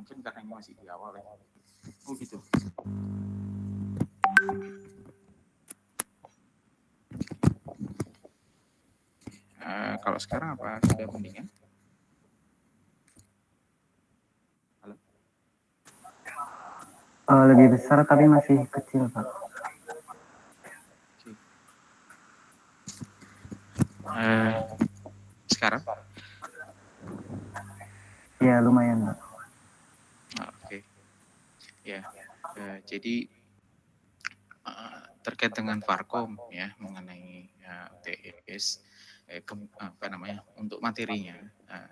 mungkin karena ini masih di awal ya. Oh gitu. Kalau sekarang apa sudah mendingan? Halo? Lebih besar tapi masih kecil, Pak. Sekarang? Ya, lumayan, Pak. Oke. Ya, jadi terkait dengan Varkom ya mengenai UTS apa namanya untuk materinya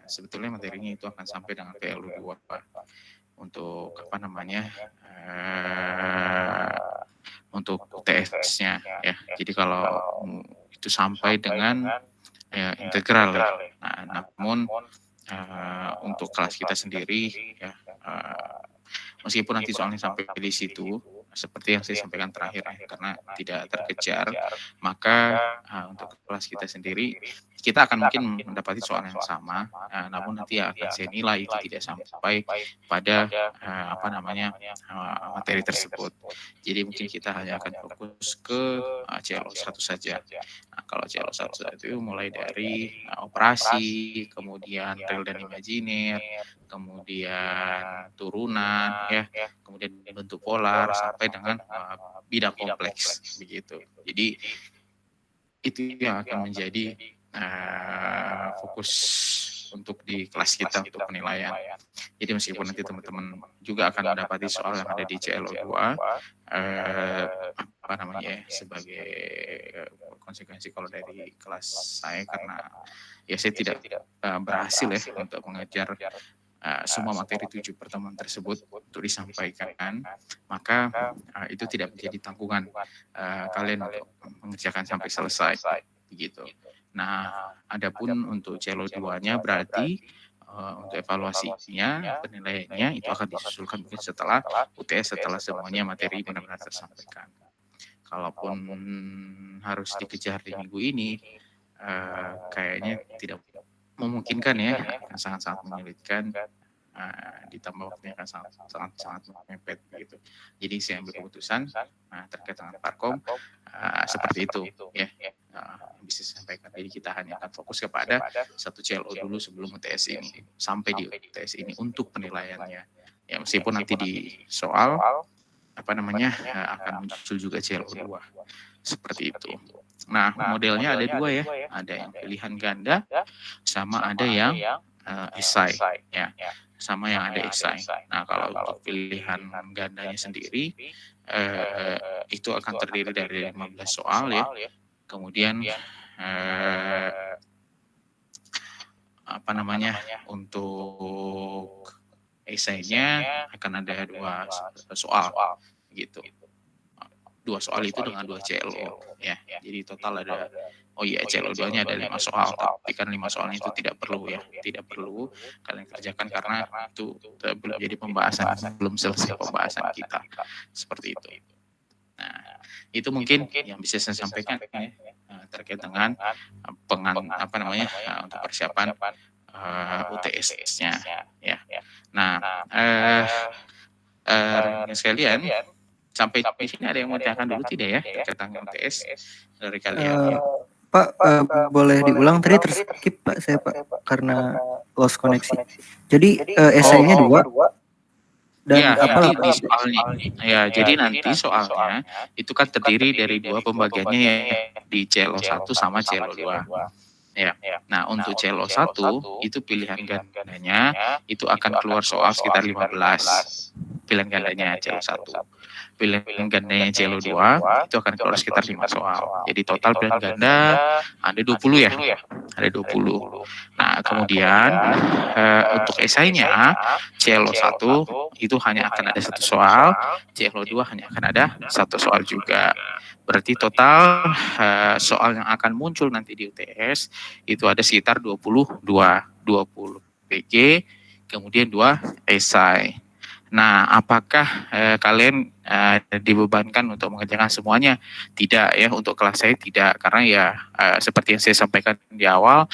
sebetulnya materinya itu akan sampai dengan PLU 2 untuk apa namanya untuk UTS-nya ya. Jadi kalau itu sampai dengan integral ya. Nah, namun untuk kelas kita sendiri ya meskipun nanti soalnya sampai di situ seperti yang saya sampaikan terakhir ya, karena tidak terkejar, maka untuk kelas kita sendiri kita akan mungkin mendapati soal yang sama, namun nanti akan saya nilai itu tidak sampai pada apa namanya materi tersebut. Jadi mungkin kita hanya akan fokus ke CLO 1 saja. Nah, kalau CLO 1 itu mulai dari operasi, kemudian real dan imajiner, kemudian turunan ya, kemudian bentuk polar sampai dengan bidang kompleks begitu. Jadi itu yang akan menjadi fokus untuk di kelas kita untuk penilaian. Jadi meskipun nanti teman-teman juga akan mendapati soal yang ada di CLO 2 apa namanya ya, sebagai konsekuensi kalau dari kelas saya karena ya saya tidak berhasil ya untuk mengejar semua materi 7 pertemuan tersebut untuk disampaikan, maka itu tidak menjadi tanggungan kalian untuk mengerjakan sampai selesai, begitu. Nah, adapun untuk CLO 2-nya berarti untuk evaluasinya, penilaiannya itu akan disusulkan mungkin setelah UTS, setelah semuanya materi benar-benar tersampaikan. Kalaupun harus dikejar di minggu ini, kayaknya tidak memungkinkan ya, akan sangat-sangat menyulitkan, ditambah waktunya akan sangat mepet gitu. Jadi saya ambil keputusan terkait dengan Parkom seperti itu ya, yang bisa saya sampaikan. Jadi kita hanya akan fokus kepada satu CLO dulu sebelum UTS ini, sampai di UTS ini untuk penilaiannya. Ya meskipun nanti di soal apa namanya akan muncul juga CLO 2 seperti itu. Nah, modelnya ada 2 ya, ada yang pilihan ganda sama ada yang esai ya, sama yang ada esai. Nah, kalau untuk pilihan gandanya sendiri itu akan terdiri dari 15 soal ya. Kemudian apa namanya untuk esainya akan ada 2 soal gitu. 2 soal itu dengan 2 CLO ya. Jadi total ada CLO 2-nya ada 5 soal, tapi kan 5 soalnya itu tidak perlu ya. Tidak perlu kalian kerjakan karena itu belum jadi pembahasan, belum selesai pembahasan kita. Seperti itu. Nah, itu mungkin yang bisa saya sampaikan ya terkait dengan apa namanya untuk persiapan UTS-nya ya. Nah, rekan sekalian, sampai di sini ada yang mau ditanyakan dulu tidak ya terkait dengan UTS dari kalian? Pak, boleh diulang tadi terskip Pak saya Pak karena lost koneksi. Jadi esainya 2 dan ya, apa nanti di soalnya ya, jadi nanti soalnya itu kan terdiri dari 2 pembagiannya ya, di CLO 1 sama CLO 2 ya. Nah, untuk CLO 1 itu pilihan gandanya itu akan keluar soal sekitar 15 pilihan gandanya CLO 1. Pilihan gandanya CLO 2 itu akan keluar sekitar 5 soal. Jadi total pilihan ganda ada 20 ya. Ada 20. Nah, kemudian untuk esainya CLO 1 itu hanya akan ada 1 soal, CLO 2 hanya akan ada 1 soal juga. Berarti total soal yang akan muncul nanti di UTS itu ada sekitar 20 PG, kemudian 2 esai. Nah, apakah kalian dibebankan untuk mengerjakan semuanya? Tidak ya, untuk kelas saya tidak, karena ya seperti yang saya sampaikan di awal,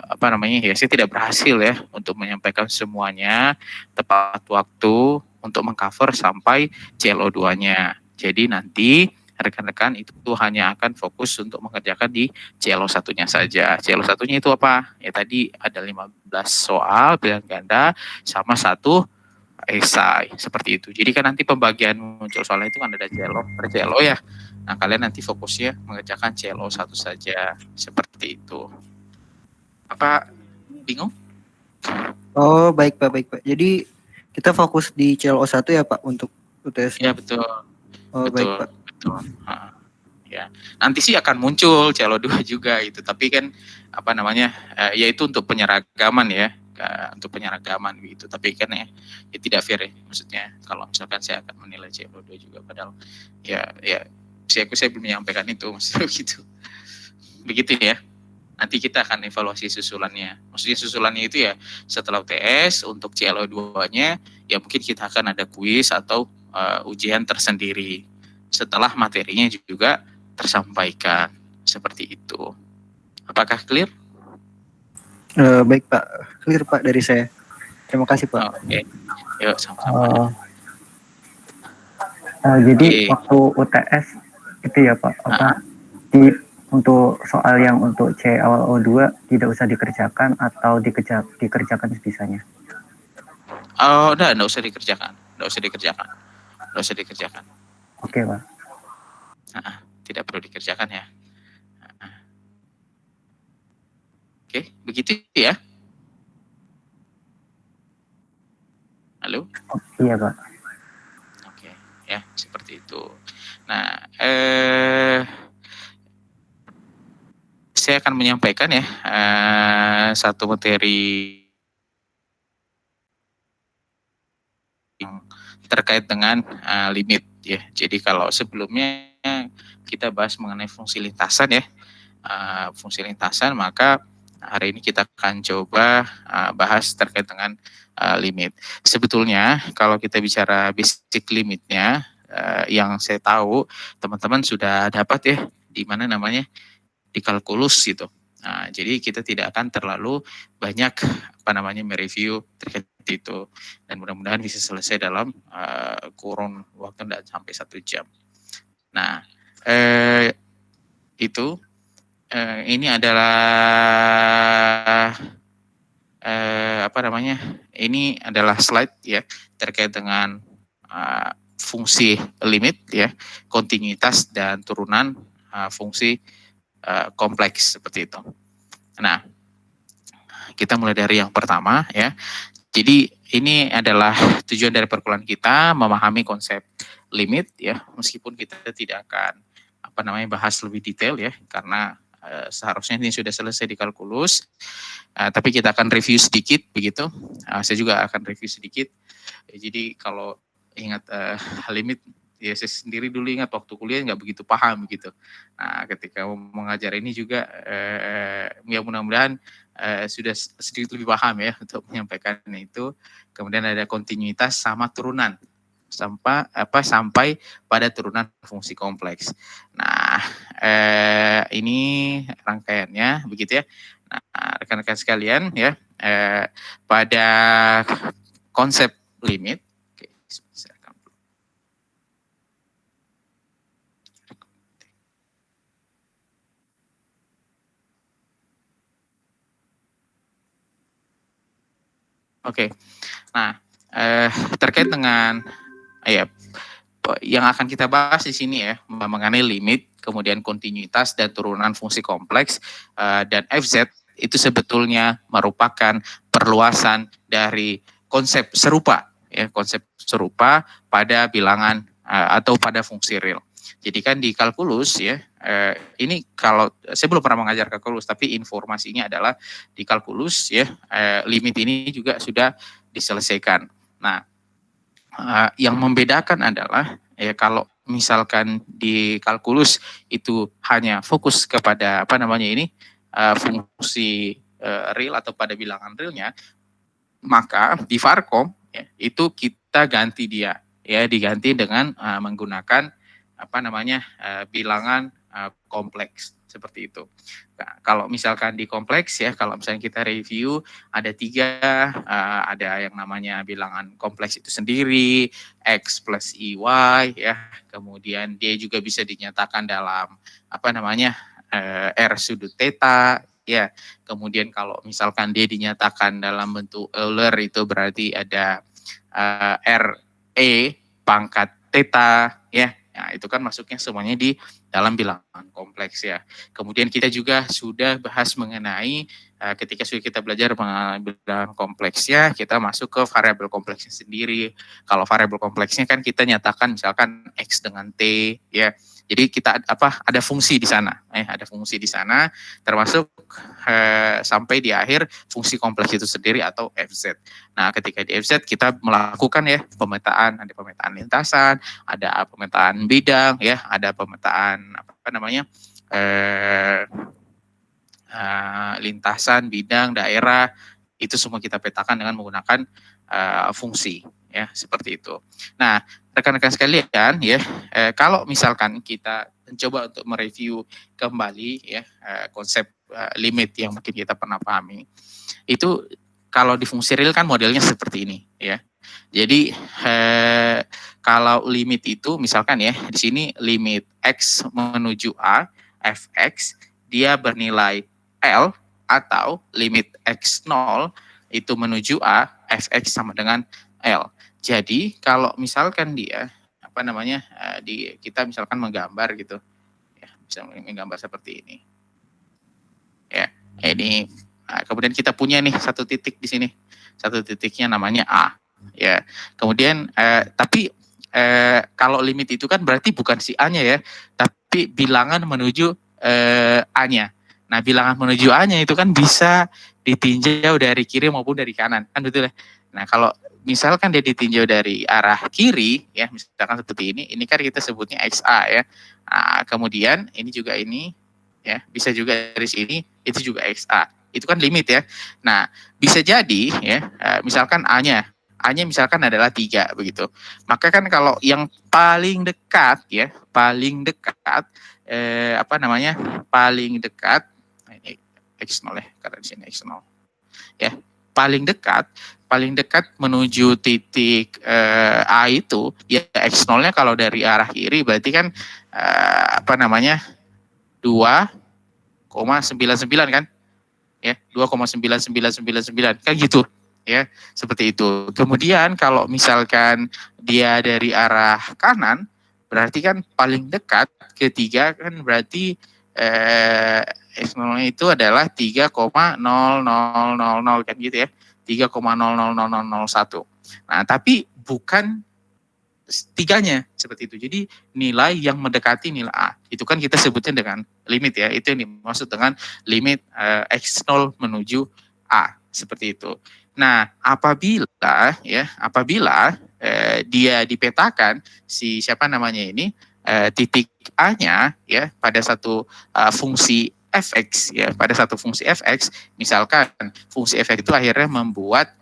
apa namanya ya, saya tidak berhasil ya untuk menyampaikan semuanya tepat waktu untuk mengcover sampai CLO2-nya. Jadi nanti rekan-rekan itu hanya akan fokus untuk mengerjakan di CLO satunya saja. CLO satunya itu apa? Ya tadi ada 15 soal pilihan ganda sama satu esai seperti itu. Jadi kan nanti pembagian muncul soalnya itu kan ada CLO per CLO ya. Nah, kalian nanti fokusnya mengerjakan CLO satu saja seperti itu. Apa bingung? Oh, baik Pak, baik Pak. Jadi kita fokus di CLO 1 ya Pak untuk UTS-nya. Ya, betul. Oh, baik Betul, Pak. betul. Ya. Nanti sih akan muncul CLO 2 juga itu, tapi kan apa namanya? Yaitu untuk penyeragaman ya. Untuk penyeragaman gitu. Tapi kan ya tidak fair ya. Maksudnya kalau misalkan saya akan menilai CLO 2 juga padahal ya saya belum menyampaikan itu maksudnya begitu. Begitu ya. Nanti kita akan evaluasi susulannya. Maksudnya susulannya itu ya setelah UTS untuk CLO 2-nya ya mungkin kita akan ada kuis atau ujian tersendiri. Setelah materinya juga tersampaikan seperti itu. Apakah clear? Baik Pak, clear Pak dari saya. Terima kasih Pak. Oke. Yuk sama-sama. Jadi waktu UTS itu ya Pak, untuk soal yang untuk CLO2 tidak usah dikerjakan atau dikerjakan sebisanya? Oh, enggak usah dikerjakan. Enggak usah dikerjakan. Oke, Pak. Tidak perlu dikerjakan ya. Oke, begitu ya. Halo? Iya, Pak. Oke, ya seperti itu. Nah, saya akan menyampaikan ya satu materi yang terkait dengan limit ya. Jadi kalau sebelumnya kita bahas mengenai fungsi lintasan ya, fungsi lintasan, maka hari ini kita akan coba bahas terkait dengan limit. Sebetulnya kalau kita bicara basic limitnya, yang saya tahu teman-teman sudah dapat ya di mana namanya di kalkulus gitu. Nah, jadi kita tidak akan terlalu banyak mereview terkait itu, dan mudah-mudahan bisa selesai dalam kurun waktu tidak sampai 1 jam. Nah, itu ini adalah ini adalah slide ya terkait dengan fungsi limit ya, kontinuitas dan turunan fungsi kompleks seperti itu. Nah, kita mulai dari yang pertama ya. Jadi ini adalah tujuan dari perkuliahan kita, memahami konsep limit ya, meskipun kita tidak akan bahas lebih detail ya, karena seharusnya ini sudah selesai di kalkulus, tapi kita akan review sedikit begitu. Saya juga akan review sedikit. Jadi kalau ingat limit, ya saya sendiri dulu ingat waktu kuliah nggak begitu paham gitu. Nah, ketika mengajar ini juga ya mudah-mudahan sudah sedikit lebih paham ya untuk menyampaikan itu. Kemudian ada kontinuitas sama turunan sampai pada turunan fungsi kompleks. Nah, ini rangkaiannya begitu ya. Nah, rekan-rekan sekalian ya, pada konsep limit, oke, Oke. Nah, terkait dengan yang akan kita bahas di sini ya, mengenai limit, kemudian kontinuitas dan turunan fungsi kompleks, dan FZ itu sebetulnya merupakan perluasan dari konsep serupa ya, konsep serupa pada bilangan atau pada fungsi real. Jadi kan di kalkulus ya, ini kalau saya belum pernah mengajar kalkulus, tapi informasinya adalah di kalkulus ya, limit ini juga sudah diselesaikan. Nah, yang membedakan adalah ya kalau misalkan di kalkulus itu hanya fokus kepada fungsi real atau pada bilangan realnya, maka di Varkom ya, itu kita kita ganti dia, ya diganti dengan menggunakan bilangan kompleks seperti itu. Nah, kalau misalkan di kompleks ya, kalau misalnya kita review ada 3, ada yang namanya bilangan kompleks itu sendiri, X plus EY ya, kemudian dia juga bisa dinyatakan dalam R sudut theta ya, kemudian kalau misalkan dia dinyatakan dalam bentuk Euler itu berarti ada RE pangkat theta ya. Nah, itu kan masuknya semuanya di dalam bilangan kompleks ya. Kemudian kita juga sudah bahas mengenai ketika sudah kita belajar mengenai bilangan kompleksnya, kita masuk ke variabel kompleksnya sendiri. Kalau variabel kompleksnya kan kita nyatakan misalkan X dengan T ya. Jadi kita ada fungsi di sana, ada fungsi di sana, termasuk sampai di akhir fungsi kompleks itu sendiri atau FZ. Nah, ketika di FZ kita melakukan ya pemetaan, ada pemetaan lintasan, ada pemetaan bidang, ya, ada pemetaan lintasan, bidang, daerah, itu semua kita petakan dengan menggunakan fungsi, ya, seperti itu. Nah, rekan-rekan sekalian, ya, kalau misalkan kita mencoba untuk mereview kembali, ya, konsep limit yang mungkin kita pernah pahami, itu kalau di fungsi real kan modelnya seperti ini, ya. Jadi kalau limit itu misalkan ya di sini limit X menuju A, fx dia bernilai L, atau limit X0 itu menuju A, fx sama dengan L. Jadi kalau misalkan dia kita misalkan menggambar gitu, ya, bisa menggambar seperti ini, ya, ini. Nah, kemudian kita punya nih satu titik di sini, satu titiknya namanya A, ya. Kemudian tapi kalau limit itu kan berarti bukan si A-nya ya, tapi bilangan menuju A-nya. Nah, bilangan menuju A-nya itu kan bisa ditinjau dari kiri maupun dari kanan, kan betul ya. Nah, kalau misalkan dia ditinjau dari arah kiri, ya, misalkan seperti ini kan kita sebutnya XA ya. Nah, kemudian ini juga ini, ya, bisa juga dari sini, itu juga XA. Itu kan limit ya. Nah, bisa jadi ya, misalkan A-nya misalkan adalah 3 begitu. Maka kan kalau yang paling dekat ya, paling dekat paling dekat, ini X0 ya, karena di sini X0. Ya, paling dekat menuju titik A itu ya X0-nya kalau dari arah kiri berarti kan 2,99 kan? Ya, 2,99999 kan gitu. Ya, seperti itu. Kemudian kalau misalkan dia dari arah kanan, berarti kan paling dekat ketiga kan berarti X0 itu adalah 3,0000 kan gitu ya. 3,000001. Nah, tapi bukan tiganya seperti itu. Jadi nilai yang mendekati nilai A. Itu kan kita sebutnya dengan limit ya. Itu yang dimaksud dengan limit X0 menuju A. Seperti itu. Nah, apabila dia dipetakan titik A-nya ya pada satu fungsi fx ya, pada satu fungsi fx, misalkan fungsi fx itu akhirnya membuat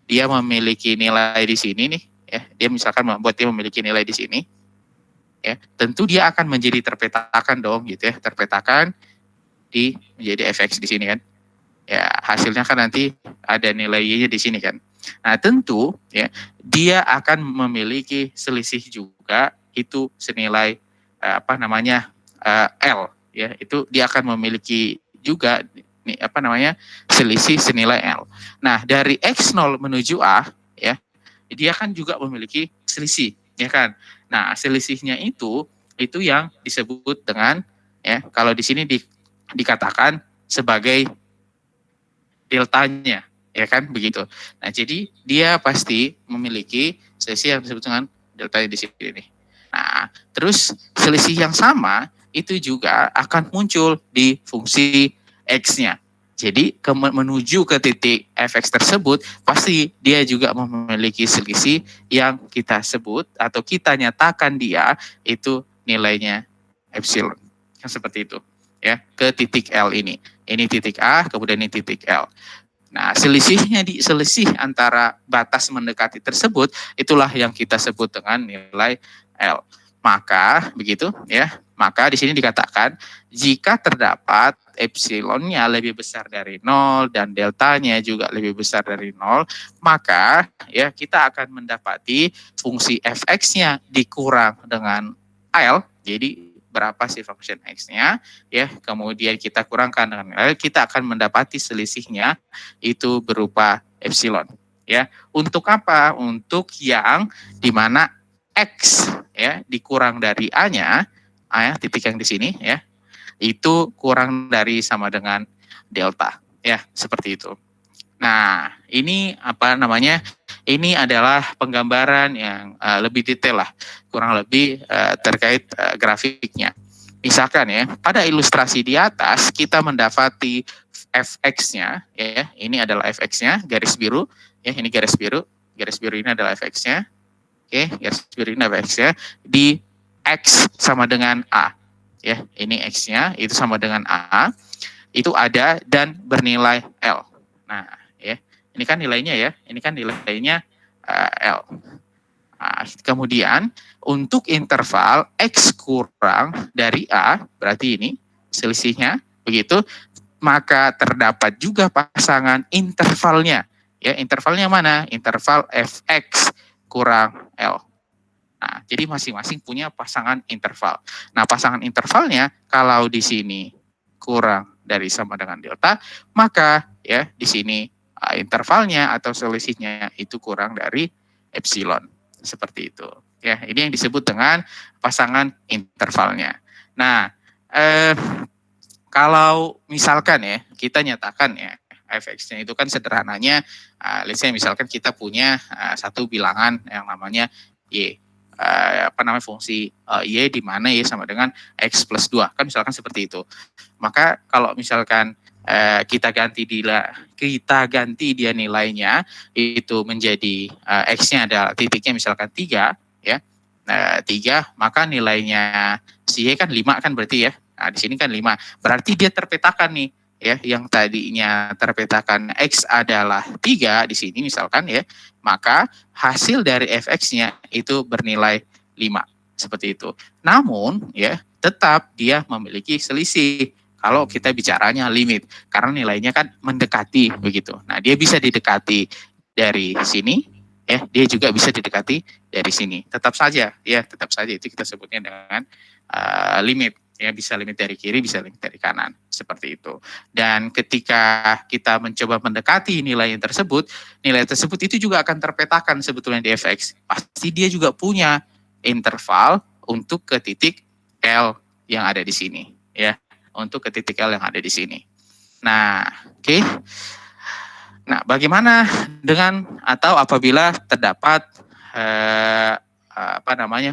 dia memiliki nilai di sini nih ya, dia memiliki nilai di sini ya, tentu dia akan menjadi terpetakan dong gitu ya, terpetakan menjadi fx di sini kan. Ya, hasilnya kan nanti ada nilai Y-nya di sini kan. Nah, tentu ya dia akan memiliki selisih juga itu senilai L ya. Itu dia akan memiliki juga selisih senilai L. Nah, dari X0 menuju A ya, dia kan juga memiliki selisih ya kan. Nah, selisihnya itu yang disebut dengan ya, kalau di sini dikatakan sebagai deltanya, ya kan begitu. Nah, jadi dia pasti memiliki selisih yang disebut dengan deltanya di sini nih. Nah, terus selisih yang sama itu juga akan muncul di fungsi X-nya. Jadi menuju ke titik fx tersebut pasti dia juga memiliki selisih yang kita sebut atau kita nyatakan dia itu nilainya epsilon. Yang seperti itu. Ya, ke titik L ini. Ini titik A, kemudian ini titik L. Nah, selisih antara batas mendekati tersebut itulah yang kita sebut dengan nilai L. Maka begitu ya. Maka di sini dikatakan jika terdapat epsilonnya lebih besar dari 0 dan deltanya juga lebih besar dari 0, maka ya kita akan mendapati fungsi fx-nya dikurang dengan L. Jadi berapa sih function x-nya ya, kemudian kita kurangkan dengan L, kita akan mendapati selisihnya itu berupa epsilon ya. Untuk apa? Untuk yang dimana x ya dikurang dari a-nya, a ya, titik yang di sini ya, itu kurang dari sama dengan delta ya, seperti itu. Nah, ini apa namanya? Ini adalah penggambaran yang lebih detail lah, kurang lebih terkait grafiknya. Misalkan ya, pada ilustrasi di atas kita mendapati fx-nya ya, ini adalah fx-nya, garis biru ya, ini garis biru ini adalah fx-nya. Oke, garis biru ini adalah fx-nya di x sama dengan a. Ya, ini x-nya itu sama dengan a. Itu ada dan bernilai L. Nah, ya, ini kan nilainya ya, ini kan nilainya L. Nah, kemudian untuk interval x kurang dari a, berarti ini selisihnya begitu, maka terdapat juga pasangan intervalnya. Ya, intervalnya mana? Interval fx kurang L. Nah, jadi masing-masing punya pasangan interval. Nah, pasangan intervalnya kalau di sini kurang dari sama dengan delta, maka ya di sini intervalnya atau selisihnya itu kurang dari epsilon. Seperti itu. Ya, ini yang disebut dengan pasangan intervalnya. Nah, kalau misalkan ya kita nyatakan ya fx-nya itu kan sederhananya, let's say misalkan kita punya satu bilangan yang namanya y, fungsi y di mana y sama dengan x plus 2, kan misalkan seperti itu. Maka kalau misalkan kita ganti dia nilainya itu menjadi x-nya adalah titiknya misalkan 3 ya. 3, maka nilainya si y kan 5 kan berarti ya. Nah, di sini kan 5. Berarti dia terpetakan nih ya, yang tadinya terpetakan x adalah 3 di sini misalkan ya, maka hasil dari fx-nya itu bernilai 5 seperti itu. Namun ya tetap dia memiliki selisih kalau kita bicaranya limit, karena nilainya kan mendekati begitu. Nah, dia bisa didekati dari sini ya, dia juga bisa didekati dari sini. Tetap saja itu kita sebutnya dengan limit. Ya, bisa limit dari kiri, bisa limit dari kanan, seperti itu. Dan ketika kita mencoba mendekati nilai tersebut itu juga akan terpetakan sebetulnya di fx. Pasti dia juga punya interval untuk ke titik L yang ada di sini, ya, untuk ke titik L yang ada di sini. Nah, oke. Nah, bagaimana dengan atau apabila terdapat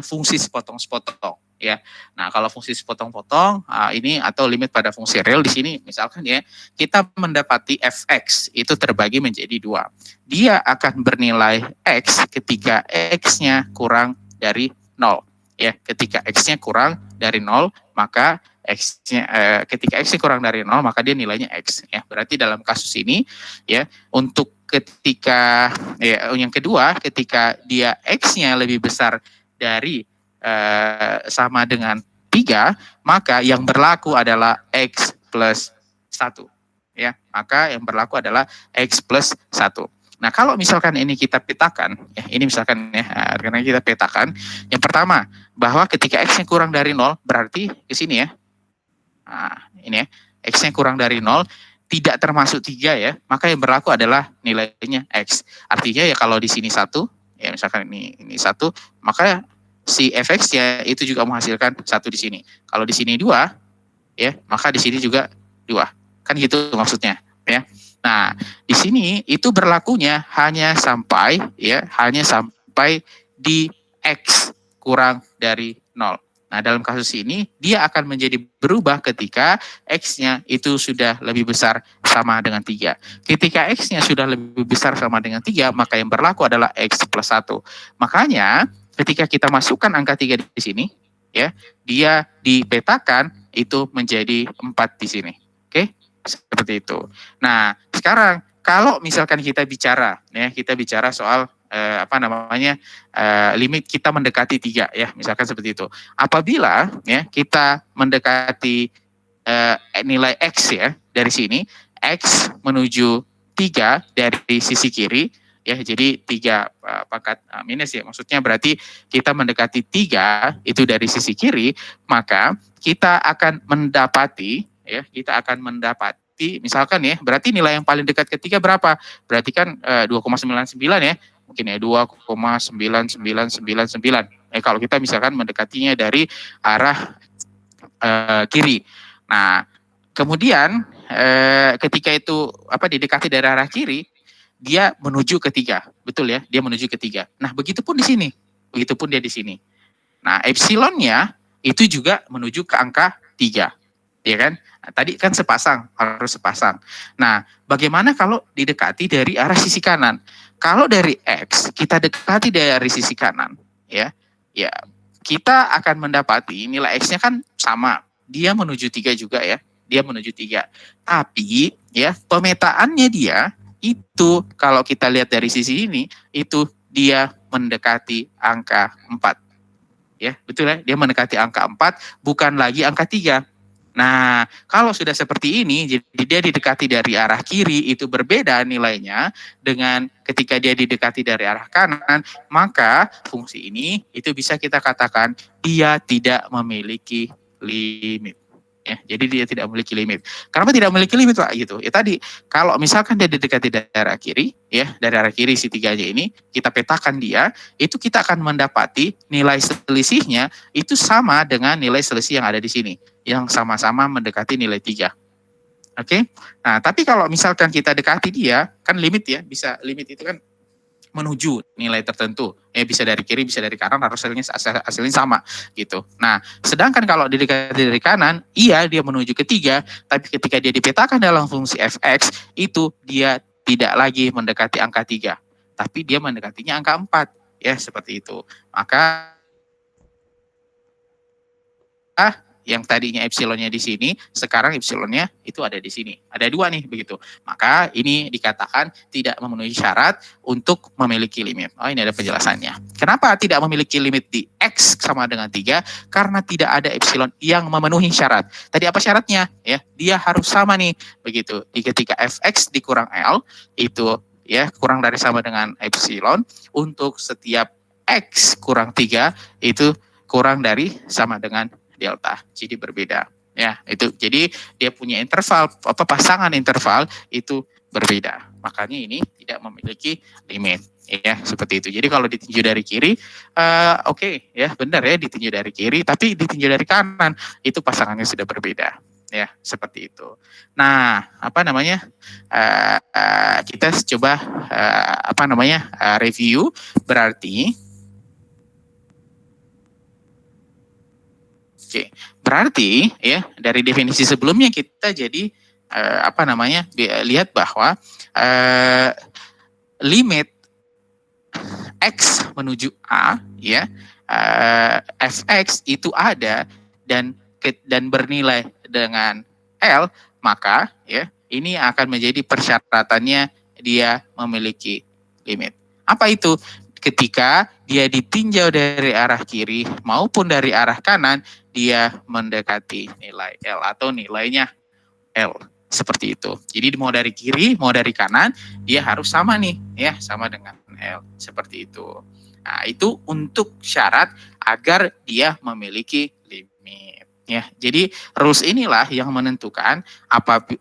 fungsi sepotong-sepotong? Ya, nah kalau fungsi sepotong-potong ini atau limit pada fungsi real di sini misalkan ya kita mendapati fx itu terbagi menjadi 2. Dia akan bernilai x ketika x-nya kurang dari 0. Ya, ketika x-nya kurang dari 0 maka x-nya ketika x-nya kurang dari 0 maka dia nilainya x ya. Berarti dalam kasus ini ya untuk ketika ya yang kedua ketika dia x-nya lebih besar dari sama dengan 3, maka yang berlaku adalah x plus 1. Ya, maka yang berlaku adalah x plus 1. Nah, kalau misalkan ini kita petakan, ya, ini misalkan ya, karena kita petakan, yang pertama, bahwa ketika x-nya kurang dari 0, berarti ke sini ya. Nah, ini ya, x-nya kurang dari 0, tidak termasuk 3 ya, maka yang berlaku adalah nilainya x. Artinya ya kalau di sini 1, ya misalkan ini 1, maka si fx-nya itu juga menghasilkan 1 di sini. Kalau di sini 2, ya, maka di sini juga 2. Kan gitu maksudnya, ya. Nah, di sini itu berlakunya hanya sampai di x kurang dari 0. Nah, dalam kasus ini dia akan menjadi berubah ketika x-nya itu sudah lebih besar sama dengan 3. Ketika x-nya sudah lebih besar sama dengan 3, maka yang berlaku adalah x plus 1. Makanya ketika kita masukkan angka 3 di sini, ya, dia dipetakan itu menjadi 4 di sini. Oke? Seperti itu. Nah, sekarang kalau misalkan kita bicara soal limit kita mendekati 3 ya, misalkan seperti itu. Apabila ya kita mendekati nilai X ya dari sini, X menuju 3 dari sisi kiri ya, jadi 3 pangkat minus ya, maksudnya berarti kita mendekati 3 itu dari sisi kiri, maka kita akan mendapati misalkan ya, berarti nilai yang paling dekat ke 3 berapa? Berarti kan 2,99 ya, mungkin ya 2,9999. Kalau kita misalkan mendekatinya dari arah kiri. Nah, kemudian ketika itu didekati dari arah kiri, dia menuju ke 3, betul ya? Dia menuju ke 3. Nah, begitupun di sini. Begitupun dia di sini. Nah, epsilonnya itu juga menuju ke angka 3. Ya kan? Nah, tadi kan harus sepasang. Nah, bagaimana kalau didekati dari arah sisi kanan? Kalau dari X kita dekati dari sisi kanan, ya kita akan mendapati nilai X-nya kan sama. Dia menuju 3 juga ya. Dia menuju 3. Tapi ya pemetaannya dia itu kalau kita lihat dari sisi ini itu dia mendekati angka 4. Ya, betul ya? Dia mendekati angka 4 bukan lagi angka 3. Nah, kalau sudah seperti ini, jadi dia didekati dari arah kiri, itu berbeda nilainya dengan ketika dia didekati dari arah kanan, maka fungsi ini itu bisa kita katakan dia tidak memiliki limit. Ya, jadi dia tidak memiliki limit. Kenapa tidak memiliki limit, Pak? Gitu. Ya tadi, kalau misalkan dia didekati dari arah kiri, ya, dari arah kiri si 3-nya ini, kita petakan dia, itu kita akan mendapati nilai selisihnya itu sama dengan nilai selisih yang ada di sini, yang sama-sama mendekati nilai 3. Oke? Nah, tapi kalau misalkan kita dekati dia, kan limit ya, bisa limit itu kan menuju nilai tertentu, bisa dari kiri, bisa dari kanan, harus hasilnya sama gitu. Nah, sedangkan kalau didekati dari kanan, iya dia menuju ke 3, tapi ketika dia dipetakan dalam fungsi fx, itu dia tidak lagi mendekati angka 3, tapi dia mendekatinya angka 4, ya seperti itu. Maka yang tadinya epsilonnya di sini, sekarang epsilonnya itu ada di sini. Ada 2 nih, begitu. Maka ini dikatakan tidak memenuhi syarat untuk memiliki limit. Oh, ini ada penjelasannya. Kenapa tidak memiliki limit di X sama dengan 3? Karena tidak ada epsilon yang memenuhi syarat. Tadi apa syaratnya? Ya, dia harus sama nih, begitu. Ketika fx dikurang L, itu ya kurang dari sama dengan epsilon, untuk setiap X kurang 3, itu kurang dari sama dengan delta, jadi berbeda ya. Itu jadi dia punya interval pasangan interval itu berbeda, makanya ini tidak memiliki limit ya, seperti itu. Jadi kalau ditinjau dari kiri oke, ya benar ya, ditinjau dari kiri, tapi ditinjau dari kanan itu pasangannya sudah berbeda ya, seperti itu. Nah, kita coba review. Berarti Oke, berarti ya dari definisi sebelumnya kita jadi lihat bahwa limit X menuju A ya, fx itu ada dan bernilai dengan L, maka ya ini akan menjadi persyaratannya dia memiliki limit. Apa itu? Ketika dia ditinjau dari arah kiri maupun dari arah kanan, dia mendekati nilai L atau nilainya L, seperti itu. Jadi mau dari kiri, mau dari kanan, dia harus sama nih, ya, sama dengan L, seperti itu. Nah, itu untuk syarat agar dia memiliki limit. Ya, jadi rules inilah yang menentukan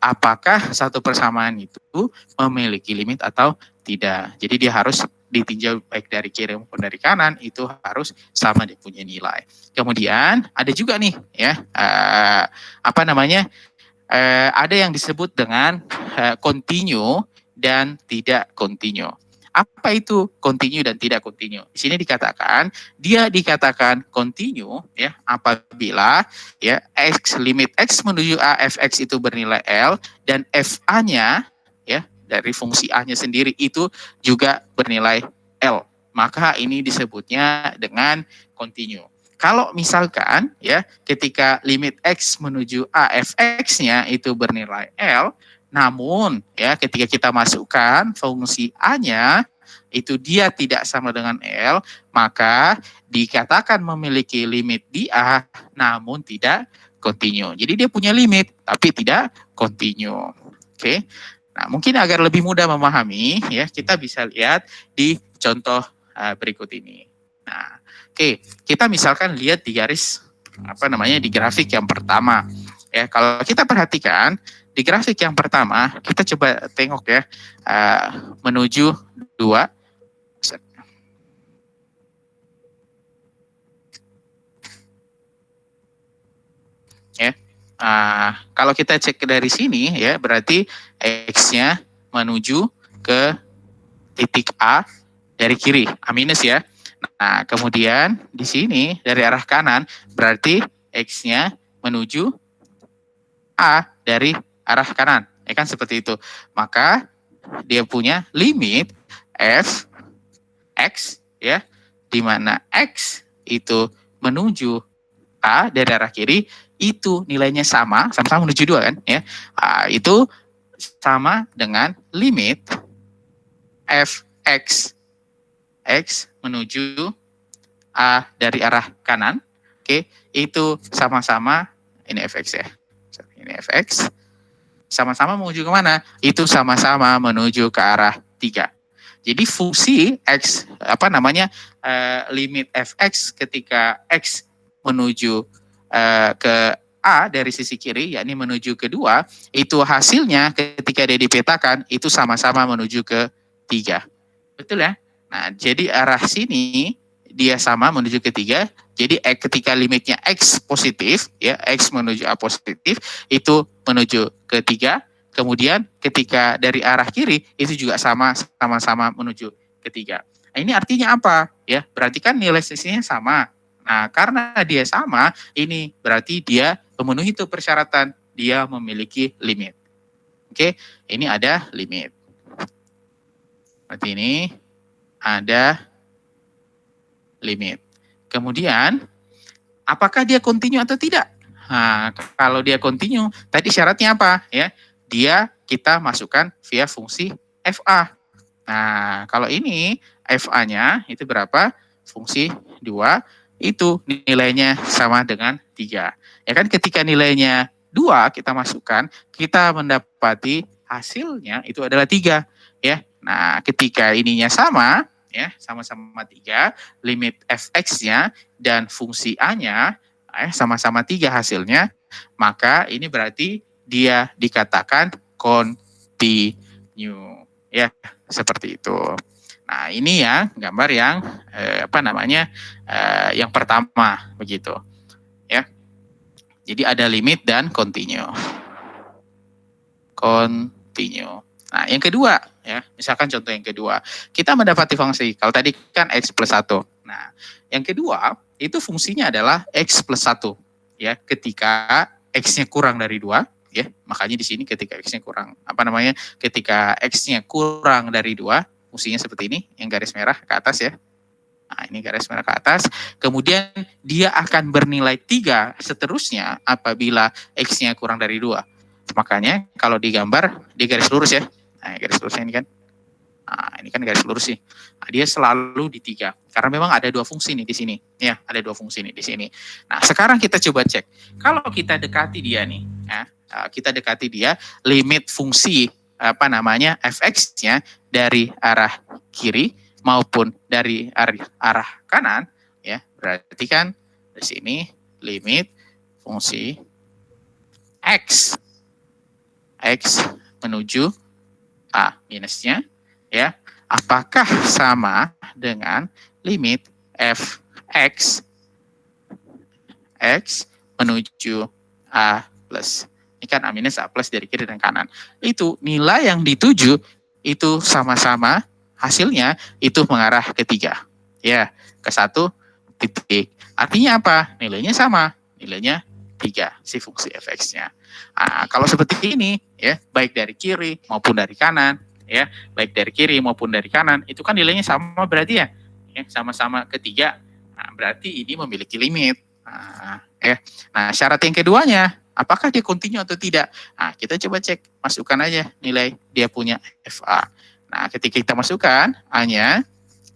apakah satu persamaan itu memiliki limit atau tidak. Jadi dia harus ditinjau baik dari kiri maupun dari kanan, itu harus sama dia punya nilai. Kemudian ada juga nih ya ada yang disebut dengan continue dan tidak continue. Apa itu continue dan tidak continue? Di sini dikatakan continue ya apabila ya limit X menuju A fx itu bernilai L dan fa-nya ya dari fungsi A-nya sendiri itu juga bernilai L. Maka ini disebutnya dengan continue. Kalau misalkan ya ketika limit X menuju A fx-nya itu bernilai L Namun ya ketika kita masukkan fungsi A-nya itu dia tidak sama dengan L, maka dikatakan memiliki limit di A namun tidak kontinu. Jadi dia punya limit tapi tidak kontinu. Oke. Nah, mungkin agar lebih mudah memahami ya, kita bisa lihat di contoh berikut ini. Nah, oke, kita misalkan lihat di garis di grafik yang pertama. Ya, kalau kita perhatikan di grafik yang pertama, kita coba tengok ya, menuju 2. Ya, kalau kita cek dari sini ya, berarti X-nya menuju ke titik A dari kiri, A minus ya. Nah, kemudian di sini dari arah kanan, berarti X-nya menuju A dari arah kanan, ya kan seperti itu. Maka dia punya limit f x ya, di mana x itu menuju A dari arah kiri itu nilainya sama-sama menuju 2 kan ya. Itu sama dengan limit f x menuju A dari arah kanan. Oke, itu sama-sama ini fx ya. Ini fx sama-sama menuju ke mana? Itu sama-sama menuju ke arah 3. Jadi fungsi x limit fx ketika x menuju ke A dari sisi kiri, yakni menuju ke 2, itu hasilnya ketika dia dipetakan itu sama-sama menuju ke 3. Betul ya? Nah, jadi arah sini dia sama menuju ke 3. Jadi ketika limitnya X positif, ya X menuju A positif, itu menuju ke 3. Kemudian ketika dari arah kiri, itu juga sama-sama menuju ke 3. Nah, ini artinya apa? Ya, berarti kan nilai sisinya sama. Nah, karena dia sama, ini berarti dia memenuhi itu persyaratan. Dia memiliki limit. Oke, ini ada limit. Berarti ini ada limit. Kemudian, apakah dia kontinu atau tidak? Nah, kalau dia kontinu, tadi syaratnya apa? Ya, kita masukkan via fungsi FA. Nah, kalau ini FA-nya itu berapa? Fungsi 2, itu nilainya sama dengan 3. Ya kan ketika nilainya 2 kita masukkan, kita mendapati hasilnya itu adalah 3. Ya. Nah, ketika ininya sama, ya sama-sama 3, limit fx-nya dan fungsi a-nya sama-sama 3 hasilnya, maka ini berarti dia dikatakan kontinu ya, seperti itu. Nah, ini ya gambar yang yang pertama begitu ya. Jadi ada limit dan kontinu. Nah, yang kedua ya, misalkan contoh yang kedua, kita mendapati fungsi, kalau tadi kan X plus 1. Nah, yang kedua, itu fungsinya adalah X plus 1. Ya, ketika X-nya kurang dari 2, ya, makanya di sini ketika X-nya kurang, ketika X-nya kurang dari 2, fungsinya seperti ini, yang garis merah ke atas ya. Nah, ini garis merah ke atas. Kemudian dia akan bernilai 3 seterusnya apabila X-nya kurang dari 2. Makanya kalau digambar, dia garis lurus ya. Nah, garis lurusnya ini kan. Nah, ini kan garis lurus sih. Nah, dia selalu di 3. Karena memang ada 2 fungsi nih di sini. Ya, ada 2 fungsi nih di sini. Nah, sekarang kita coba cek. Kalau kita dekati dia nih, ya, kita dekati dia limit fungsi fx-nya dari arah kiri maupun dari arah kanan, ya, berarti kan di sini limit fungsi x menuju A minusnya, ya, apakah sama dengan limit fx menuju A plus. Ini kan A minus A plus dari kiri dan kanan. Itu nilai yang dituju itu sama-sama hasilnya itu mengarah ke 3. Ya, ke 1 titik. Artinya apa? Nilainya sama. Nilainya 3 si fungsi fx-nya. Nah, kalau seperti ini ya, baik dari kiri maupun dari kanan ya, baik dari kiri maupun dari kanan itu kan nilainya sama berarti ya, sama-sama ketiga. Nah, berarti ini memiliki limit. Nah, syarat yang keduanya apakah dia continue atau tidak. Nah, kita coba cek, masukkan aja nilai dia punya FA. Nah, ketika kita masukkan A-nya,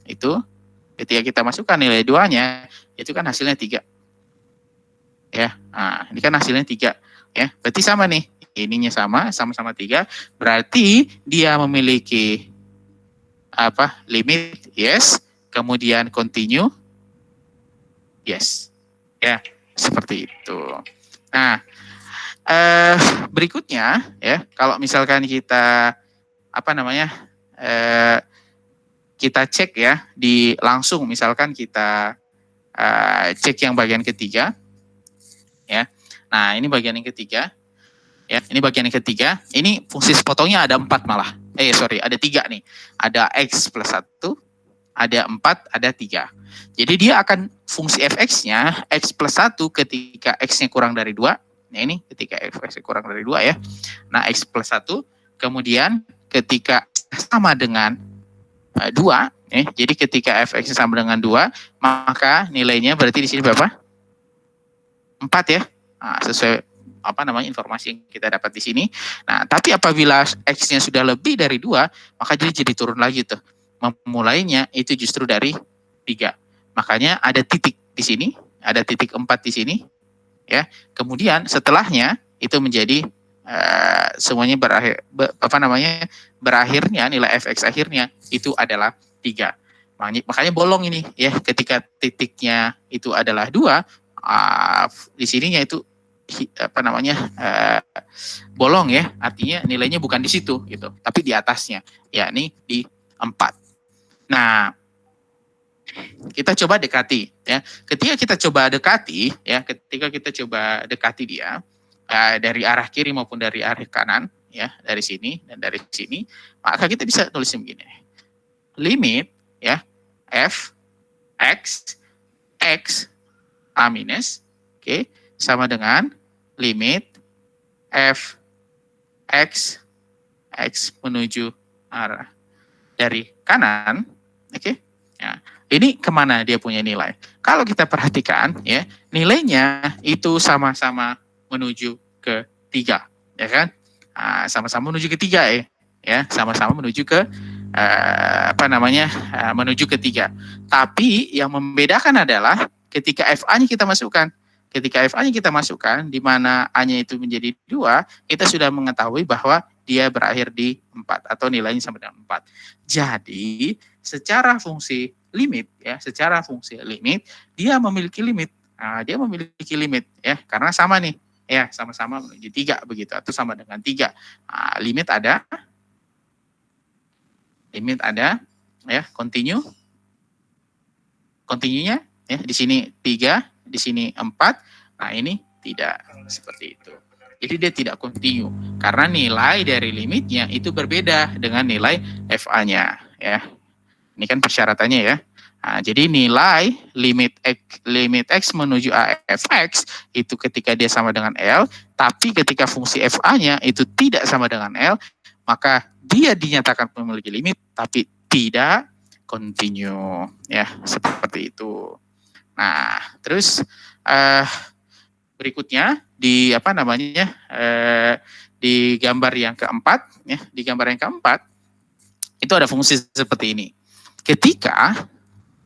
itu ketika kita masukkan nilai 2-nya, itu kan hasilnya 3. Ya, nah, ini kan hasilnya 3. Ya, berarti sama nih. Ininya sama-sama 3. Berarti dia memiliki limit, yes. Kemudian continue, yes. Ya, seperti itu. Nah, berikutnya ya, kalau misalkan kita kita cek ya langsung, misalkan kita cek yang bagian ketiga ya. Nah, ini bagian yang ketiga ya. Ini bagian yang ketiga. Ini fungsi sepotongnya ada 4 malah. Ada 3 nih. Ada X plus 1, ada 4, ada 3. Jadi dia akan fungsi fx-nya X plus 1 ketika X-nya kurang dari 2. Nah, ini ketika X-nya kurang dari 2 ya. Nah, X plus 1. Kemudian ketika sama dengan 2, jadi ketika fx sama dengan 2, maka nilainya berarti di sini berapa? 4 ya. Nah, sesuai informasi yang kita dapat di sini. Nah, tapi apabila x-nya sudah lebih dari 2, maka jadi turun lagi tuh. Memulainya itu justru dari 3. Makanya ada titik di sini, ada titik 4 di sini ya. Kemudian setelahnya itu menjadi semuanya berakhirnya nilai fx akhirnya itu adalah 3. Makanya bolong ini ya, ketika titiknya itu adalah 2, di sininya itu bolong ya, artinya nilainya bukan di situ gitu, tapi di atasnya, yakni di 4. Nah, kita coba dekati ya. Ketika kita coba dekati dia dari arah kiri maupun dari arah kanan ya, dari sini dan dari sini, maka kita bisa tulis begini. Limit ya f x a minus sama dengan limit f x menuju arah dari kanan. Nah, ini kemana dia punya nilai? Kalau kita perhatikan ya, nilainya itu sama-sama menuju ke 3, ya kan? Sama-sama menuju ke 3 ya, sama-sama menuju ke menuju ke 3. Tapi yang membedakan adalah ketika FA-nya kita masukkan. Ketika FA-nya kita masukkan, di mana A-nya itu menjadi 2, kita sudah mengetahui bahwa dia berakhir di 4 atau nilainya sama dengan 4. Jadi, secara fungsi limit dia memiliki limit. Dia memiliki limit ya, karena sama nih ya, sama-sama menuju 3 begitu, atau sama dengan 3. Limit ada ya, continue-nya ya, di sini 3, di sini 4. Nah, ini tidak seperti itu. Jadi dia tidak continue karena nilai dari limitnya itu berbeda dengan nilai FA-nya ya. Ini kan persyaratannya ya. Nah, jadi nilai limit x menuju fx itu ketika dia sama dengan L, tapi ketika fungsi FA-nya itu tidak sama dengan L, maka dia dinyatakan memiliki limit tapi tidak continue ya, seperti itu. Nah, terus berikutnya di di gambar yang keempat ya, di gambar yang keempat itu ada fungsi seperti ini. Ketika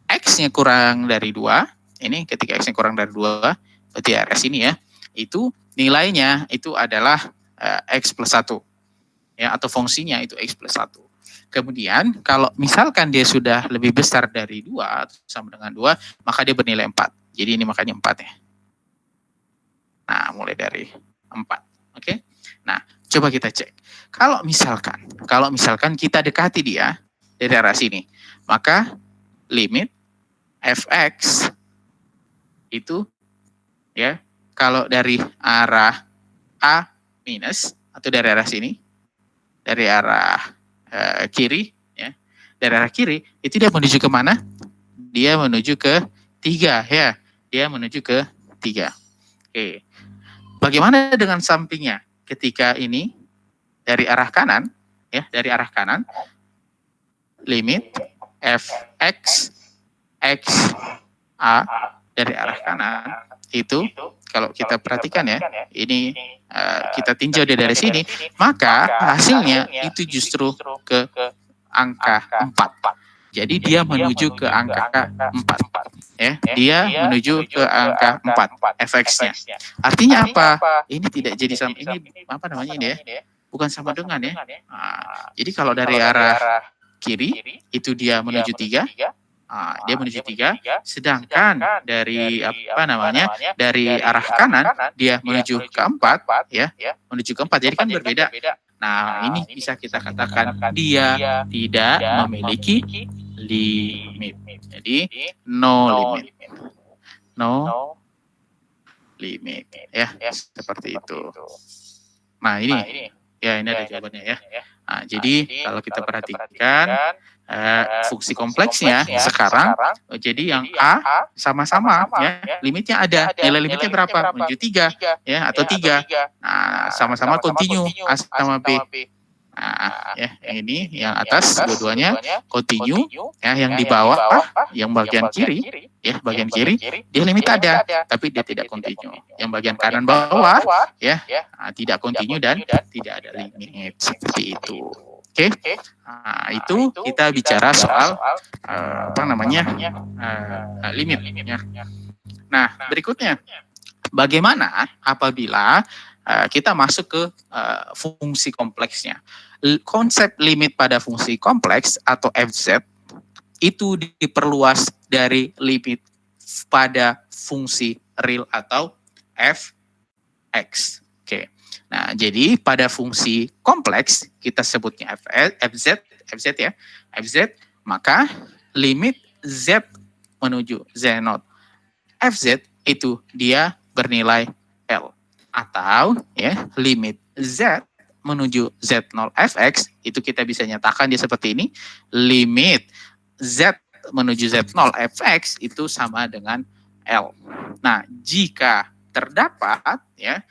x-nya kurang dari 2, ini ketika x-nya kurang dari 2, berarti RS ini ya, itu nilainya itu adalah x plus 1 ya, atau fungsinya itu x plus 1. Kemudian kalau misalkan dia sudah lebih besar dari 2 sama dengan 2, maka dia bernilai 4. Jadi ini makanya 4 ya. Nah, mulai dari 4. Oke. Nah, coba kita cek. Kalau misalkan kita dekati dia dari arah sini, maka limit fx itu ya, kalau dari arah A minus atau dari arah sini, dari arah kiri ya, dari arah kiri itu dia menuju ke mana? Dia menuju ke 3 ya. Dia menuju ke 3. Oke. Bagaimana dengan sampingnya? Ketika ini dari arah kanan ya, dari arah kanan limit fx x a dari arah kanan itu kalau kita perhatikan ya, ini kita tinjau dari sini, maka hasilnya itu justru ke angka 4. Jadi dia menuju ke angka 4. Ya, dia menuju ke angka 4 fx-nya. Artinya apa? Ini tidak jadi sama, ini apa namanya ini ya? Bukan sama dengan ya. Nah, jadi kalau dari arah kiri itu dia menuju 3, dia menuju 3, sedangkan dari apa namanya? Dari arah kanan dia menuju ke 4 ya, menuju ke 4. Jadi kan berbeda. Nah, ini bisa kita katakan dia tidak memiliki limit. Jadi no limit. No limit ya, seperti itu. Nah, ini ya, ini ada jawabannya ya. Nah, jadi kalau kita perhatikan fungsi kompleksnya sekarang, jadi yang A sama-sama ya, limitnya ada. Nilai limitnya berapa? Menuju 3 ya, atau 3. Nah, sama-sama continue A sama B. Nah, ya, yang ini yang atas dua-duanya continue ya, yang di bawah yang bagian kiri ya, bagian kiri dia limit ada tapi dia tidak continue. Yang bagian kanan bawah ya, tidak continue dan tidak ada limit, seperti itu. Oke. Nah, itu kita bicara soal apa namanya? Limit ya. Nah, berikutnya bagaimana apabila kita masuk ke fungsi kompleksnya. Konsep limit pada fungsi kompleks atau FZ itu diperluas dari limit pada fungsi real atau fx. Oke. Nah, jadi pada fungsi kompleks kita sebutnya FZ ya, FZ, maka limit Z menuju Z0 FZ itu dia bernilai L, atau ya limit Z menuju Z0 Fx itu kita bisa nyatakan dia seperti ini, limit Z menuju Z0 Fx itu sama dengan L. Nah, jika terdapat ya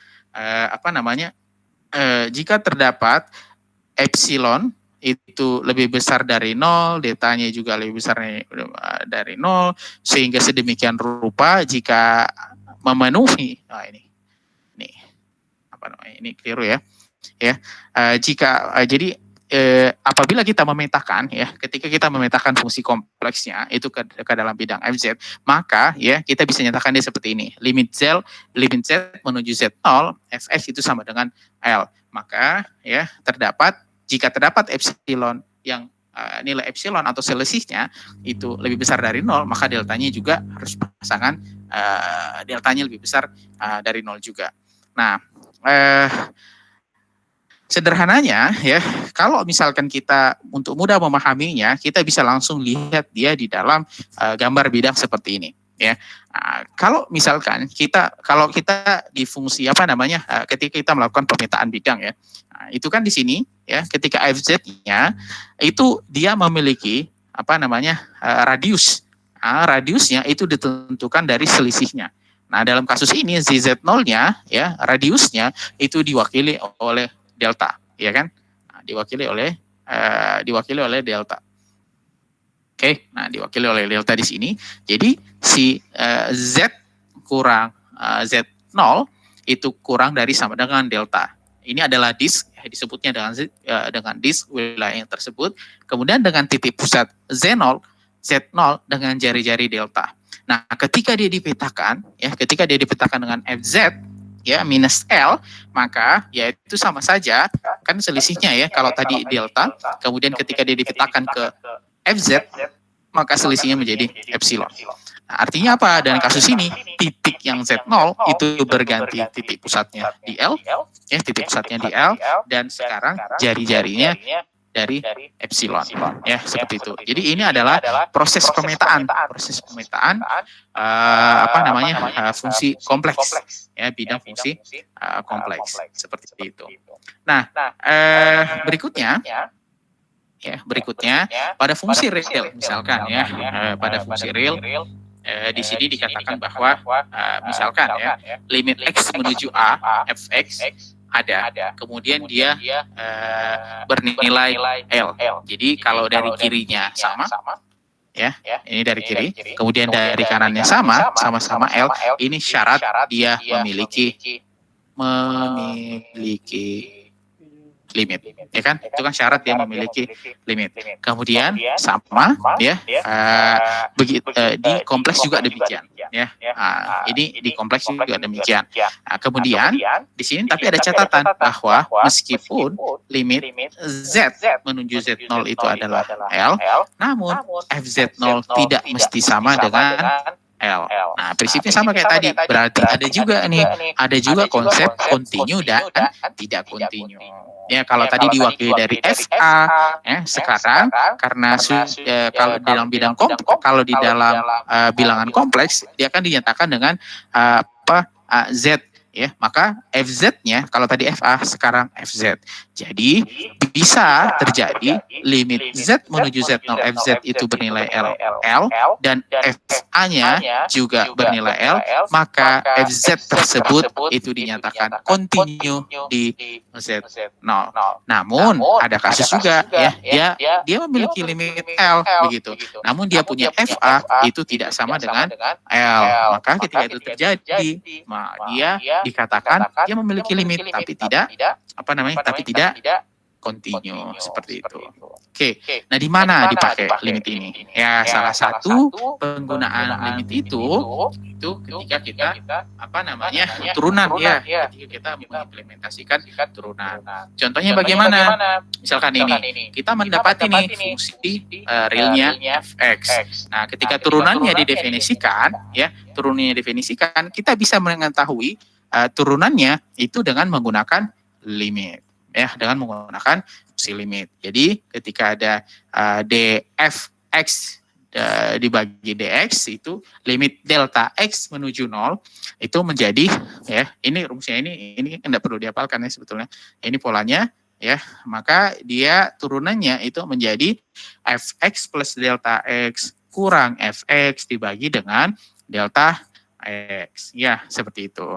apa namanya, jika terdapat epsilon itu lebih besar dari 0, deltanya juga lebih besar dari 0, sehingga sedemikian rupa jika memenuhi, ini apa namanya, ini keliru ya, jika jadi apabila kita memetakan ya, ketika kita memetakan fungsi kompleksnya itu ke dalam bidang FZ, maka ya kita bisa nyatakan dia seperti ini, limit Z menuju Z0 Fx itu sama dengan L. Maka ya jika terdapat epsilon yang nilai epsilon atau selisihnya itu lebih besar dari 0, maka deltanya juga harus pasangan deltanya lebih besar dari 0 juga. Nah, sederhananya ya, kalau misalkan kita untuk mudah memahaminya, kita bisa langsung lihat dia di dalam gambar bidang seperti ini ya. Kalau misalkan kalau kita di fungsi apa namanya, ketika kita melakukan pemetaan bidang ya, itu kan di sini ya, ketika FZ-nya itu dia memiliki apa namanya, radius. Radiusnya itu ditentukan dari selisihnya. Nah, dalam kasus ini ZZ0-nya ya, radiusnya itu diwakili oleh delta, ya kan? Nah, diwakili oleh delta. Oke, nah diwakili oleh delta di sini. Jadi si Z kurang Z0 itu kurang dari sama dengan delta. Ini adalah disk, disebutnya dengan disk wilayah yang tersebut. Kemudian dengan titik pusat Z0 dengan jari-jari delta. Nah, ketika dia dipetakan dengan FZ ya minus L, maka ya itu sama saja kan selisihnya ya, kalau tadi delta, kemudian ketika dia dipetakan ke FZ maka selisihnya menjadi epsilon. Nah, artinya apa? Dan kasus ini titik yang Z0 itu berganti titik pusatnya di L ya, titik pusatnya di L, dan sekarang jari-jarinya dari epsilon ya, seperti itu. Jadi ini adalah proses pemetaan apa namanya, fungsi kompleks ya, bidang fungsi kompleks seperti itu. Nah, berikutnya pada fungsi real misalkan ya, pada fungsi real di sini dikatakan bahwa misalkan ya, limit x menuju a fx ada, kemudian dia bernilai L. Jadi kalau dari kirinya sama ya. Ini dari kiri. Kemudian dari kanannya sama-sama L. Ini syarat dia memiliki limit, ya kan? Itu kan syarat dia memiliki limit. Kemudian sama, ya, di kompleks juga demikian, ya. Ini di kompleks juga demikian. Kemudian di sini tapi ada catatan bahwa meskipun limit Z menuju Z0 itu adalah L, namun FZ0 tidak mesti sama dengan L. Nah, prinsipnya sama kayak tadi. Berarti ada juga konsep kontinu dan tidak kontinu. Ya, kalau tadi diwakili dari FA, sekarang karena kalau dalam di dalam bilangan kompleks dia akan dinyatakan dengan Z, ya. Maka FZ-nya kalau tadi FA sekarang FZ. Jadi bisa terjadi limit Z menuju Z0 FZ itu bernilai L dan FA-nya juga bernilai L, maka FZ tersebut itu dinyatakan kontinu di Z0. Namun ada kasus juga, ya, dia memiliki limit L begitu. Namun dia punya FA itu tidak sama dengan L. Maka ketika itu terjadi, dia dikatakan dia memiliki limit tapi tidak kontinu, seperti itu. Oke. Nah, di mana dipakai limit ini? Ya, salah satu penggunaan limit itu ketika kita turunan, ya, ketika kita mengimplementasikan turunan. Contohnya bagaimana? Misalkan ini kita mendapati nih fungsi realnya fx. Nah, ketika turunannya didefinisikan, kita bisa mengetahui turunannya itu dengan menggunakan limit, ya, dengan menggunakan fungsi limit. Jadi ketika ada dfx dibagi dx, itu limit delta x menuju 0 itu menjadi, ya, ini rumusnya, ini tidak perlu dihafalkan ya sebetulnya. Ini polanya, ya, maka dia turunannya itu menjadi fx plus delta x kurang fx dibagi dengan delta X, ya, seperti itu.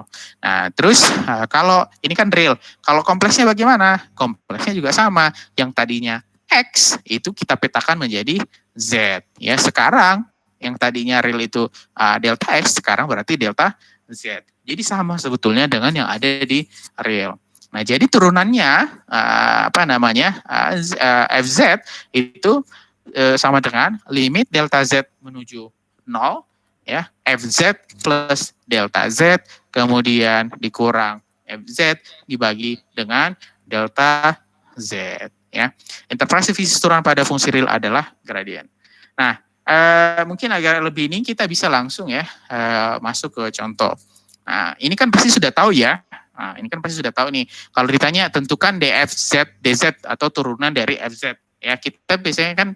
Nah, terus kalau ini kan real, kalau kompleksnya bagaimana? Kompleksnya juga sama. Yang tadinya X itu kita petakan menjadi Z, ya. Sekarang yang tadinya real itu delta X, sekarang berarti delta Z. Jadi sama sebetulnya dengan yang ada di real. Nah, jadi turunannya FZ itu sama dengan limit delta Z menuju 0, ya, FZ plus delta Z kemudian dikurang FZ dibagi dengan delta Z, ya. Interpretasi fisik turunan pada fungsi real adalah gradien. Nah, mungkin agak lebih ini kita bisa langsung, ya, masuk ke contoh. Nah, ini kan pasti sudah tahu, ya. Nah, ini kan pasti sudah tahu nih. Kalau ditanya tentukan DFZ DZ atau turunan dari FZ, ya, kita biasanya kan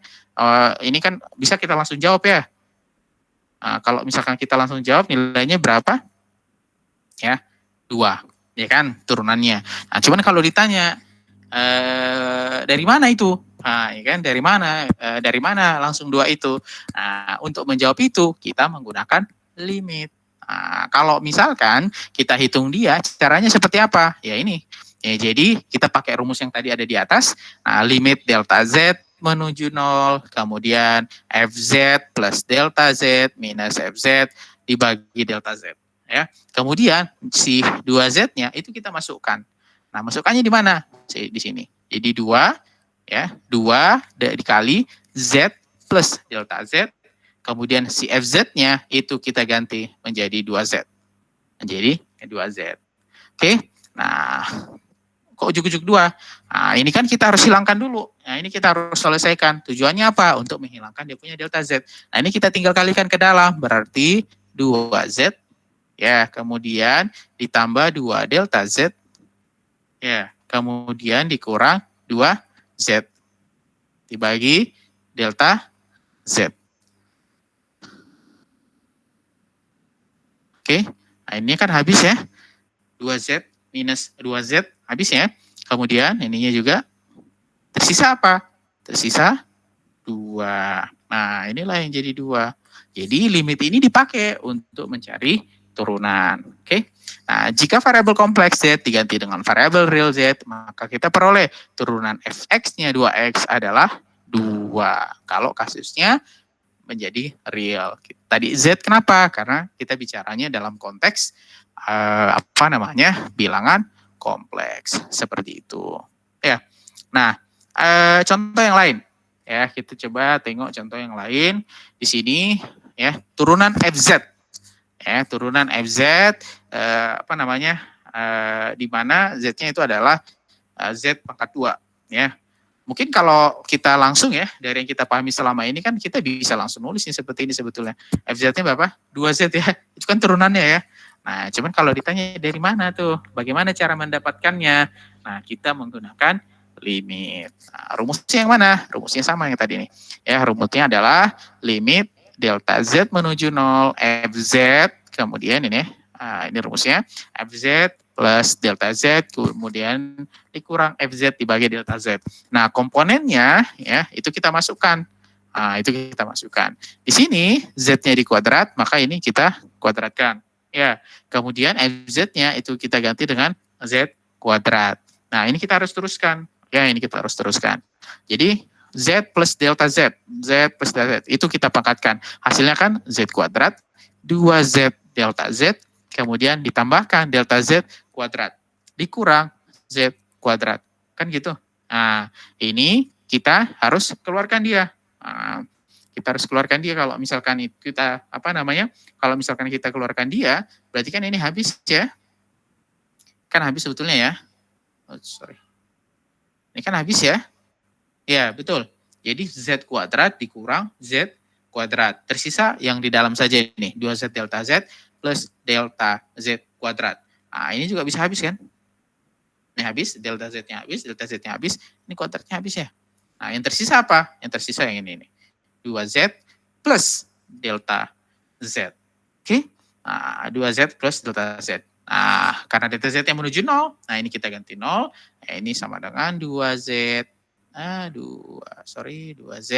ini kan bisa kita langsung jawab, ya. Nah, kalau misalkan kita langsung jawab nilainya berapa? Ya, 2, ya kan, turunannya. Nah, cuman kalau ditanya dari mana itu? Nah, ya kan, dari mana langsung 2 itu? Nah, untuk menjawab itu kita menggunakan limit. Nah, kalau misalkan kita hitung dia, caranya seperti apa? Ya ini. Ya, jadi kita pakai rumus yang tadi ada di atas. Nah, limit delta Z menuju 0, kemudian FZ plus delta Z minus FZ dibagi delta Z, ya. Kemudian si 2Z-nya itu kita masukkan. Nah, masukkannya di mana? Di sini. Jadi 2, ya, 2 dikali Z plus delta Z, kemudian si FZ-nya itu kita ganti menjadi 2Z. Menjadi 2Z. Oke. Nah, kok ujuk-ujuk 2? Nah, ini kan kita harus hilangkan dulu. Nah, ini kita harus selesaikan. Tujuannya apa? Untuk menghilangkan dia punya delta Z. Nah, ini kita tinggal kalikan ke dalam. Berarti 2Z, ya, kemudian ditambah 2 delta Z, ya, kemudian dikurang 2Z dibagi delta Z. Oke. Nah, ini kan habis, ya. 2Z minus 2Z habis, ya. Kemudian ininya juga tersisa apa? Tersisa 2. Nah, inilah yang jadi 2. Jadi limit ini dipakai untuk mencari turunan. Oke. Nah, jika variabel kompleks Z diganti dengan variabel real Z, maka kita peroleh turunan fx-nya 2x adalah 2. Kalau kasusnya menjadi real. Tadi Z kenapa? Karena kita bicaranya dalam konteks bilangan kompleks seperti itu. Ya. Nah, contoh yang lain. Ya, kita coba tengok contoh yang lain di sini ya, turunan FZ. Ya, turunan FZ di mana Z-nya itu adalah Z pangkat 2 ya. Mungkin kalau kita langsung ya, dari yang kita pahami selama ini kan kita bisa langsung nulis nih seperti ini sebetulnya. FZ-nya berapa? 2Z ya. Itu kan turunannya ya. Nah, cuman kalau ditanya dari mana tuh? Bagaimana cara mendapatkannya? Nah, kita menggunakan limit. Nah, rumusnya yang mana? Rumusnya sama yang tadi nih. Ya, rumusnya adalah limit delta Z menuju 0 FZ, kemudian ini rumusnya FZ plus delta Z, kemudian dikurang FZ dibagi delta Z. Nah, komponennya ya itu kita masukkan. Di sini Z-nya di kuadrat, maka ini kita kuadratkan. Ya, kemudian FZ-nya itu kita ganti dengan Z kuadrat. Nah, ini kita harus teruskan. Ya, ini kita harus teruskan. Jadi, Z plus delta Z. Z plus delta Z. Itu kita pangkatkan. Hasilnya kan Z kuadrat, 2Z delta Z, kemudian ditambahkan delta Z kuadrat. Dikurang Z kuadrat. Kan gitu. Nah, ini kita harus keluarkan dia. Nah, kita harus keluarkan dia kalau misalkan kita kalau misalkan kita keluarkan dia, berarti kan ini habis ya. Kan habis sebetulnya ya. Oh, sorry. Ini kan habis ya. Ya, betul. Jadi Z kuadrat dikurang Z kuadrat. Tersisa yang di dalam saja ini, 2Z delta Z plus delta Z kuadrat. Nah, ini juga bisa habis kan? Ini habis, delta Z-nya habis, delta Z-nya habis, ini kuadratnya habis ya. Nah, yang tersisa apa? Yang tersisa yang ini nih. 2Z plus delta Z. Oke? Nah, 2Z plus delta Z. Nah, karena delta Z yang menuju 0, nah ini kita ganti 0. Nah, ini sama dengan 2Z 2Z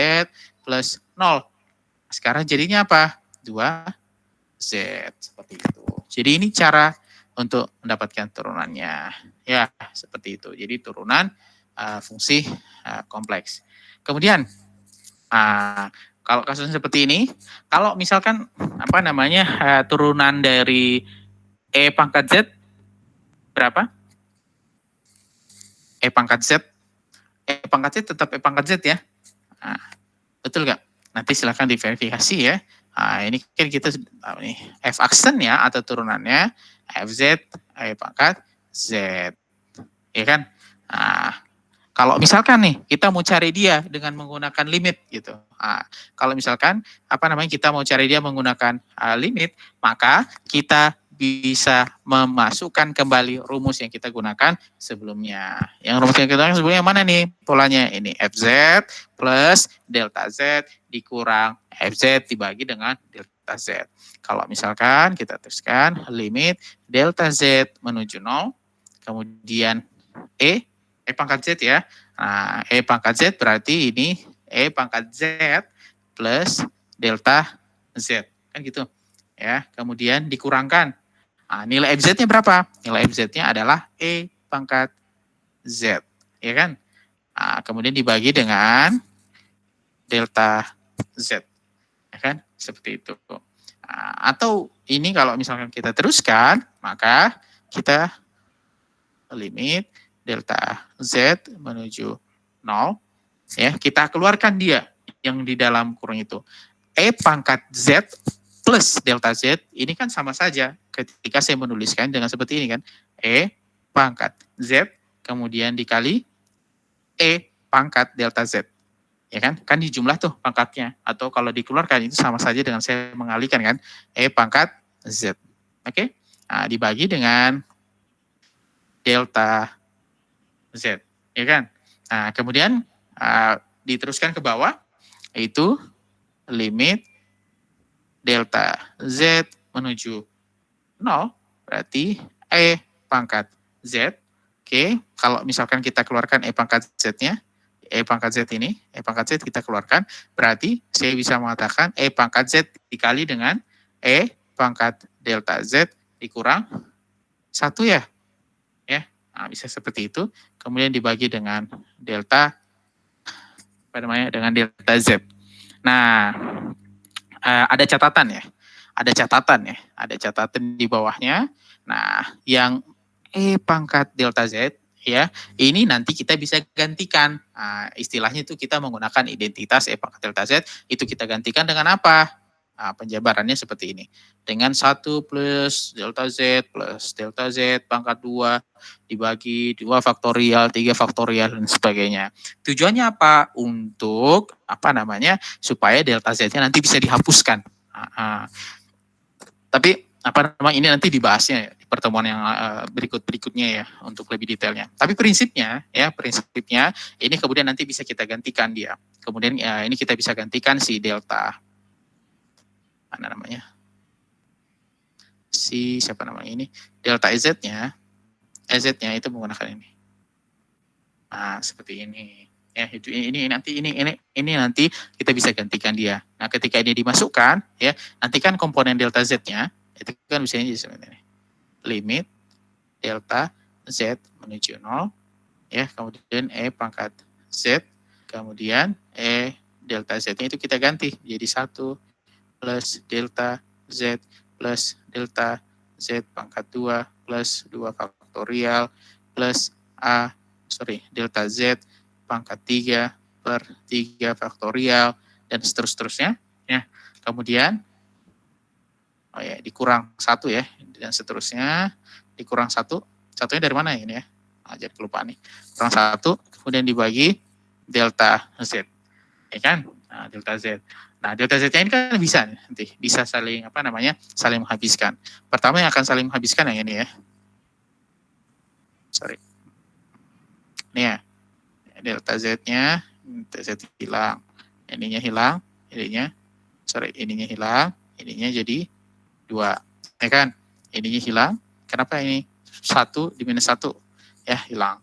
plus 0. Sekarang jadinya apa? 2Z. Seperti itu. Jadi ini cara untuk mendapatkan turunannya. Ya, seperti itu. Jadi turunan fungsi kompleks. Kemudian, kalau kasusnya seperti ini, kalau misalkan turunan dari E pangkat Z berapa? E pangkat Z tetap E pangkat Z ya. Nah, betul nggak? Nanti silahkan diverifikasi ya. Nah, ini kan kita F aksen ya atau turunannya FZ E pangkat Z. Ya kan? Nah, kalau misalkan nih kita mau cari dia dengan menggunakan limit gitu. Nah, kalau misalkan kita mau cari dia menggunakan limit, maka kita bisa memasukkan kembali rumus yang kita gunakan sebelumnya. Yang rumus yang kita gunakan sebelumnya mana nih? Polanya ini FZ plus delta Z dikurang FZ dibagi dengan delta Z. Kalau misalkan kita teruskan limit delta Z menuju 0, kemudian E pangkat Z ya. Nah, E pangkat Z berarti ini E pangkat Z plus delta Z. Kan gitu. Ya, kemudian dikurangkan. Nah, nilai FZ-nya berapa? Nilai FZ-nya adalah E pangkat Z. Ya kan? Nah, kemudian dibagi dengan delta Z. Ya kan? Seperti itu. Nah, atau ini kalau misalkan kita teruskan, maka kita limit delta Z menuju 0. Ya, kita keluarkan dia yang di dalam kurung itu. E pangkat Z plus delta Z, ini kan sama saja ketika saya menuliskan dengan seperti ini kan. E pangkat Z, kemudian dikali E pangkat delta Z. Ya kan? Kan di jumlah tuh pangkatnya. Atau kalau dikeluarkan itu sama saja dengan saya mengalihkan kan. E pangkat Z. Oke? Nah, dibagi dengan delta Z. Ya kan? Nah, kemudian diteruskan ke bawah, yaitu limit delta Z menuju 0, berarti E pangkat Z. Oke, kalau misalkan kita keluarkan E pangkat Z-nya, E pangkat Z ini, E pangkat Z kita keluarkan, berarti saya bisa mengatakan E pangkat Z dikali dengan E pangkat delta Z dikurang 1 ya. Ya, nah, bisa seperti itu. Kemudian dibagi dengan delta, dengan delta Z. Nah, ada catatan ya. Ada catatan di bawahnya. Nah, yang E pangkat delta Z ya, ini nanti kita bisa gantikan. Nah, istilahnya itu kita menggunakan identitas E pangkat delta Z, itu kita gantikan dengan apa? Nah, penjabarannya seperti ini. Dengan 1 plus delta Z pangkat 2 dibagi 2 faktorial, 3 faktorial, dan sebagainya. Tujuannya apa? Untuk supaya delta Z-nya nanti bisa dihapuskan. Tapi ini nanti dibahasnya di pertemuan yang berikutnya ya, untuk lebih detailnya. Tapi prinsipnya ini kemudian nanti bisa kita gantikan dia. Kemudian ini kita bisa gantikan si delta delta EZ-nya itu menggunakan ini. Nah, seperti ini. Ya, ini nanti kita bisa gantikan dia. Nah, ketika ini dimasukkan ya, nanti kan komponen delta Z-nya itu kan bisa jadi seperti ini. Limit delta Z menuju 0 ya, kemudian E pangkat Z, kemudian E delta Z-nya itu kita ganti jadi 1 plus delta Z plus delta Z pangkat 2 plus 2 faktorial plus delta Z pangkat 3 per 3 faktorial dan seterusnya ya. Kemudian dikurang 1 ya, dan seterusnya dikurang 1. Satunya dari mana ini ya? Jadi kelupaan nih. Kurang 1 kemudian dibagi delta Z. Ya kan? Nah, delta Z. Nah, delta Z-nya ini kan bisa saling saling menghabiskan. Pertama yang akan saling menghabiskan yang ini ya. Ini ya. Delta Z-nya, delta Z hilang. Ininya hilang, ininya hilang, ininya jadi 2. Ya kan? Ininya hilang. Kenapa ini? 1 di minus 1 ya, hilang.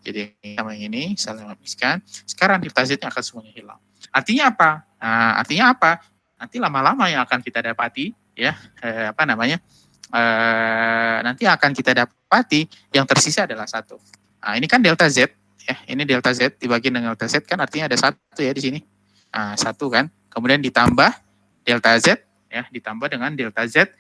Jadi sama yang ini saling menghabiskan. Sekarang delta Z-nya akan semuanya hilang. Artinya apa? Nanti lama-lama yang akan kita dapati ya, nanti akan kita dapati yang tersisa adalah 1. Nah, ini kan delta Z ya, ini delta Z dibagi dengan delta Z kan artinya ada 1 ya di sini. Nah, 1 kan. Kemudian ditambah delta Z ya, ditambah dengan delta Z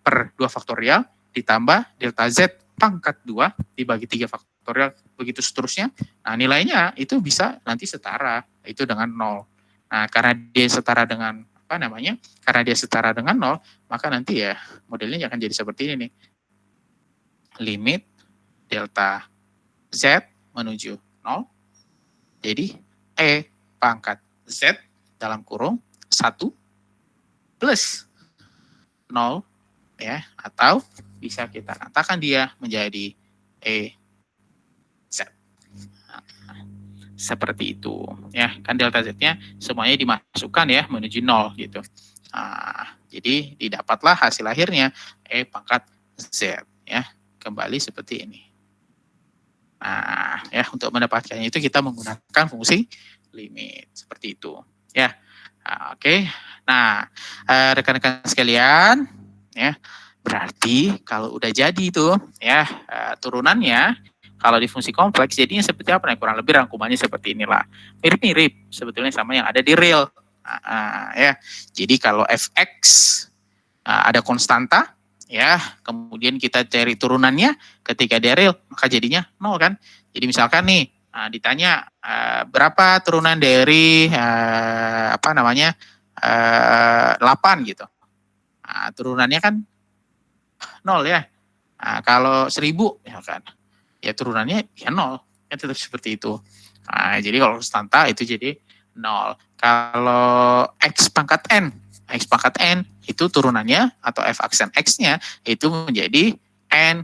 per 2 faktorial ditambah delta Z pangkat 2 dibagi 3 faktorial, begitu seterusnya. Nah, nilainya itu bisa nanti setara itu dengan 0. Nah, karena dia setara dengan karena dia setara dengan 0, maka nanti ya modelnya akan jadi seperti ini nih. Limit delta Z menuju 0. Jadi E pangkat Z dalam kurung 1 plus 0 ya, atau bisa kita katakan dia menjadi E Z. Seperti itu ya, kan delta Z-nya semuanya dimasukkan ya menuju 0 gitu. Jadi didapatlah hasil akhirnya E pangkat Z ya, kembali seperti ini. Nah, ya, untuk mendapatkannya itu kita menggunakan fungsi limit seperti itu ya. Oke. Nah, rekan-rekan sekalian ya, berarti kalau udah jadi itu ya, turunannya kalau di fungsi kompleks jadinya seperti apa nih? Kurang lebih rangkumannya seperti inilah. Mirip-mirip sebetulnya sama yang ada di real. Ya. Jadi kalau fx ada konstanta ya, kemudian kita cari turunannya ketika di real, maka jadinya 0 kan. Jadi misalkan nih ditanya berapa turunan dari 8 gitu. Turunannya kan 0 ya. Kalau 1000 ya kan, ya turunannya ya 0, ya tetap seperti itu. Jadi kalau konstanta itu jadi 0. Kalau x pangkat n itu turunannya atau f aksen x-nya itu menjadi n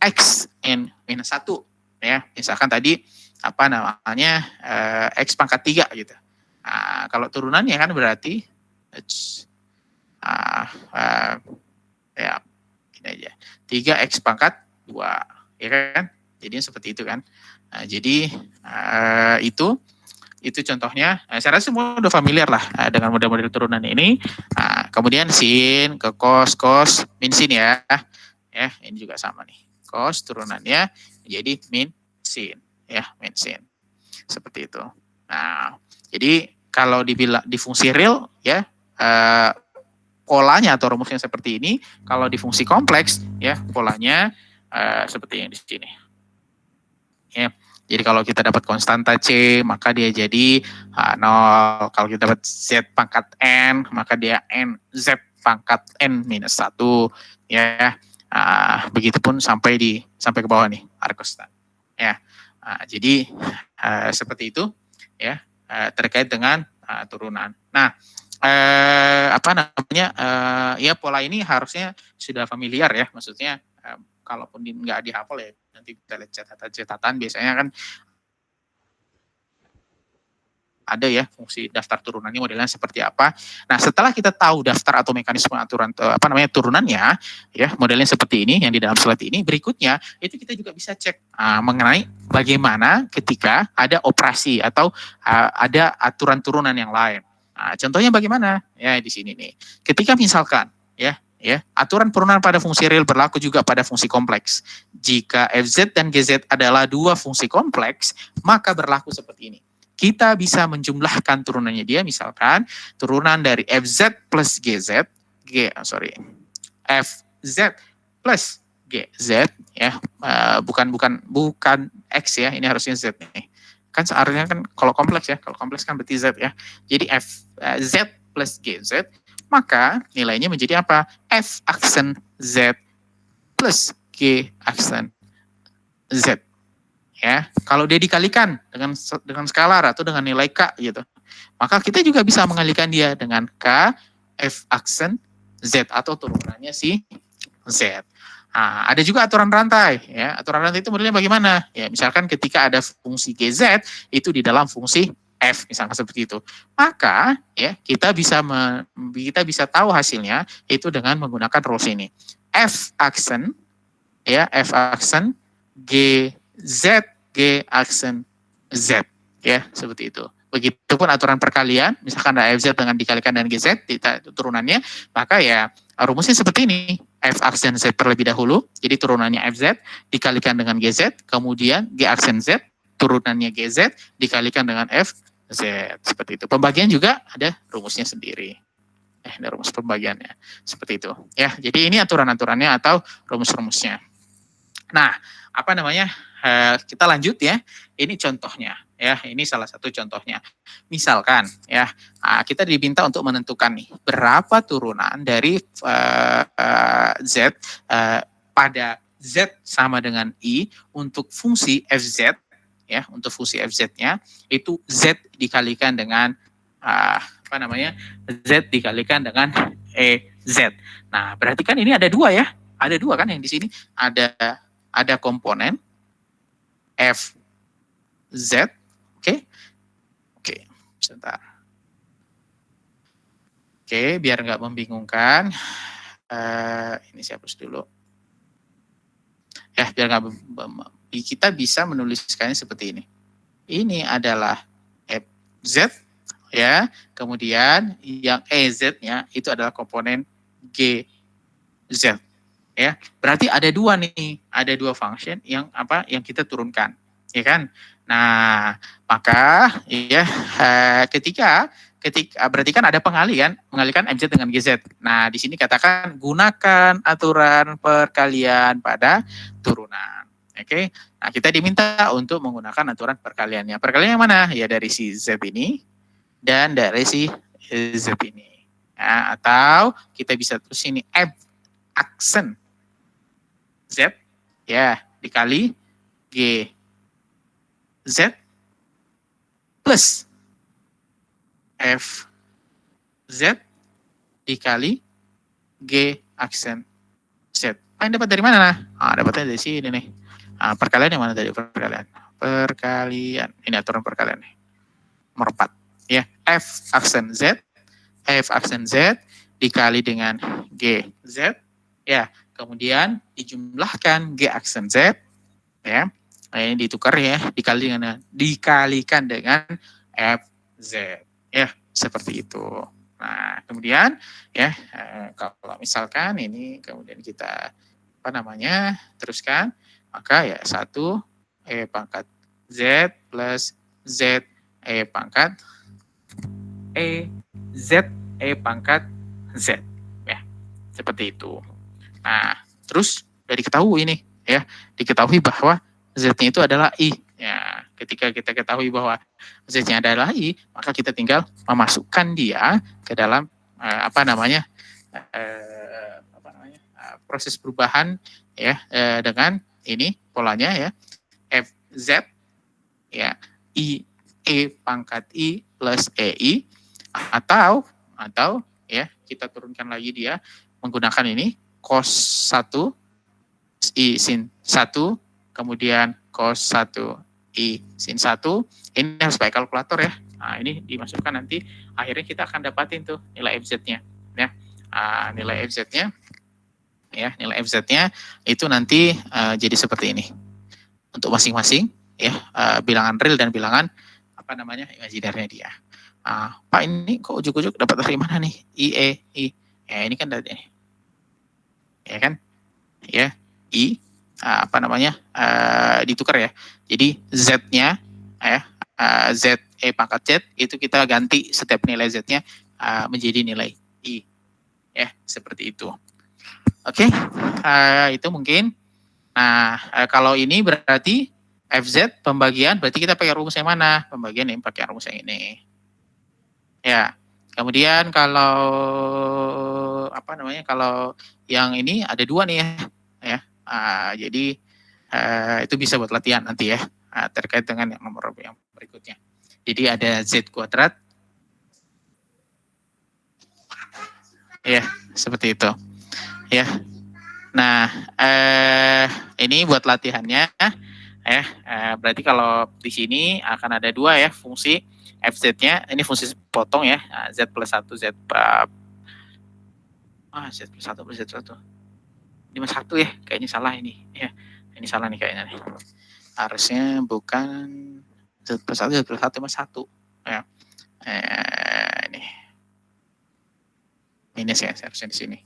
x n minus 1 ya. Misalkan tadi x pangkat 3 gitu. Kalau turunannya kan berarti ya ini aja 3x pangkat 2 ya kan, jadinya seperti itu kan. Jadi itu contohnya. Saya rasa semua udah familiar lah dengan model-model turunan ini. Kemudian sin ke cos min sin ya ini juga sama nih, cos turunannya jadi min sin ya, min sin seperti itu. Nah, jadi kalau dibilang di fungsi real ya polanya atau rumusnya seperti ini. Kalau di fungsi kompleks ya polanya seperti yang di sini. Ya. Jadi kalau kita dapat konstanta C, maka dia jadi 0. Kalau kita dapat Z pangkat N, maka dia Z pangkat N minus 1. Ya, begitupun sampai ke bawah nih, Arkostan. Ya, jadi seperti itu ya terkait dengan turunan. Nah, apa namanya? Ya pola ini harusnya sudah familiar ya, maksudnya kalaupun nggak dihafal ya nanti kita lihat catatan biasanya kan ada ya fungsi daftar turunannya modelnya seperti apa. Nah setelah kita tahu daftar atau mekanisme aturan turunannya ya modelnya seperti ini yang di dalam slide ini, berikutnya itu kita juga bisa cek mengenai bagaimana ketika ada operasi atau ada aturan turunan yang lain. Nah, contohnya bagaimana ya di sini nih. Ketika misalkan ya aturan turunan pada fungsi real berlaku juga pada fungsi kompleks. Jika fz dan gz adalah dua fungsi kompleks, maka berlaku seperti ini. Kita bisa menjumlahkan turunannya dia, misalkan turunan dari fz plus gz, fz plus gz ya, bukan x ya, ini harusnya z nih. Kan seharusnya kan kalau kompleks kan berarti z ya. Jadi z plus gz, maka nilainya menjadi apa? F aksen Z plus G aksen Z. Ya, kalau dia dikalikan dengan skalar atau dengan nilai K gitu, maka kita juga bisa mengalikan dia dengan K F aksen Z atau turunannya si Z. Nah, ada juga aturan rantai ya. Aturan rantai itu modelnya bagaimana? Ya, misalkan ketika ada fungsi GZ itu di dalam fungsi F misalkan seperti itu, maka ya kita bisa tahu hasilnya itu dengan menggunakan rules ini. F aksen G Z G aksen Z ya, seperti itu. Begitupun aturan perkalian, misalkan ada FZ dengan dikalikan dengan GZ turunannya, maka ya rumusnya seperti ini. F aksen Z terlebih dahulu, jadi turunannya FZ dikalikan dengan GZ, kemudian G aksen Z turunannya GZ dikalikan dengan F Z, seperti itu. Pembagian juga ada rumusnya sendiri. Ada rumus pembagiannya. Seperti itu. Ya, jadi ini aturan-aturannya atau rumus-rumusnya. Nah, apa namanya? Kita lanjut ya. Ini contohnya ya. Ini salah satu contohnya. Misalkan ya, kita diminta untuk menentukan nih berapa turunan dari Z pada Z sama dengan I untuk fungsi FZ. Ya, untuk fungsi fz-nya itu z dikalikan dengan z dikalikan dengan ez. Nah, berarti kan ini ada dua ya, ada dua kan yang di sini ada komponen fz, oke, sebentar, biar nggak membingungkan, ini saya hapus dulu, ya biar nggak kita bisa menuliskannya seperti ini. Ini adalah FZ ya, kemudian yang EZ-nya itu adalah komponen GZ ya. Berarti ada dua nih, ada dua function yang kita turunkan, ya kan? Nah, maka ya ketika berarti kan ada mengalihkan MZ dengan GZ. Nah, di sini katakan gunakan aturan perkalian pada turunan. Oke, nah kita diminta untuk menggunakan aturan perkaliannya. Perkalian yang mana? Ya dari si Z ini dan dari si Z ini. Nah, atau kita bisa terus ini F aksen Z ya dikali G Z plus F Z dikali G aksen Z. Dapat dari mana? Dapatnya dari sini nih. Perkalian yang mana tadi perkalian? Perkalian. Ini aturan perkalian nih. Nomor 4. Ya, F aksen Z dikali dengan G Z. Ya, kemudian dijumlahkan G aksen Z. Ya, nah, ini ditukar ya, dikalikan dengan F Z. Ya, seperti itu. Nah, kemudian ya kalau misalkan ini kemudian kita teruskan, maka ya 1 E pangkat Z plus Z E pangkat Z pangkat Z, ya seperti itu. Nah, terus udah diketahui nih, ya diketahui bahwa Z-nya itu adalah I. Ya, ketika kita ketahui bahwa Z-nya adalah I, maka kita tinggal memasukkan dia ke dalam proses perubahan, ya, dengan ini polanya, ya, FZ, ya, I pangkat I plus EI, atau ya kita turunkan lagi dia menggunakan ini cos 1 I sin 1, kemudian cos 1 I sin 1. Ini harus pakai kalkulator, ya. Nah, ini dimasukkan, nanti akhirnya kita akan dapatin tuh nilai FZ-nya, ya. Nilai FZ-nya, ya, nilai FZ-nya itu nanti jadi seperti ini untuk masing-masing, ya, bilangan real dan bilangan imajinernya dia. Pak, ini kok ujuk-ujuk dapat dari mana nih? I. Ya, ini kan dari ini. Ya kan? Ya, I ditukar, ya. Jadi Z-nya, ya, Z pangkat Z itu kita ganti setiap nilai Z-nya menjadi nilai I. Ya, seperti itu. Oke, itu mungkin. Nah, kalau ini berarti FZ pembagian, berarti kita pakai rumus yang mana? Pembagian yang pakai rumus yang ini. Ya, kemudian kalau kalau yang ini ada 2 nih, ya. Jadi itu bisa buat latihan nanti, ya, terkait dengan yang nomor yang berikutnya. Jadi ada Z kuadrat, ya, seperti itu, ya. Nah, ini buat latihannya, ya. Berarti kalau di sini akan ada 2, ya, fungsi FZ-nya, ini fungsi potong, ya, Z plus 1, Z plus 1 plus Z1. Ini mas 1, ya, kayaknya salah ini, ya. Ini salah nih kayaknya nih. Harusnya bukan Z plus 1, mas 1, ya. Ini minus, ya, harusnya di sini.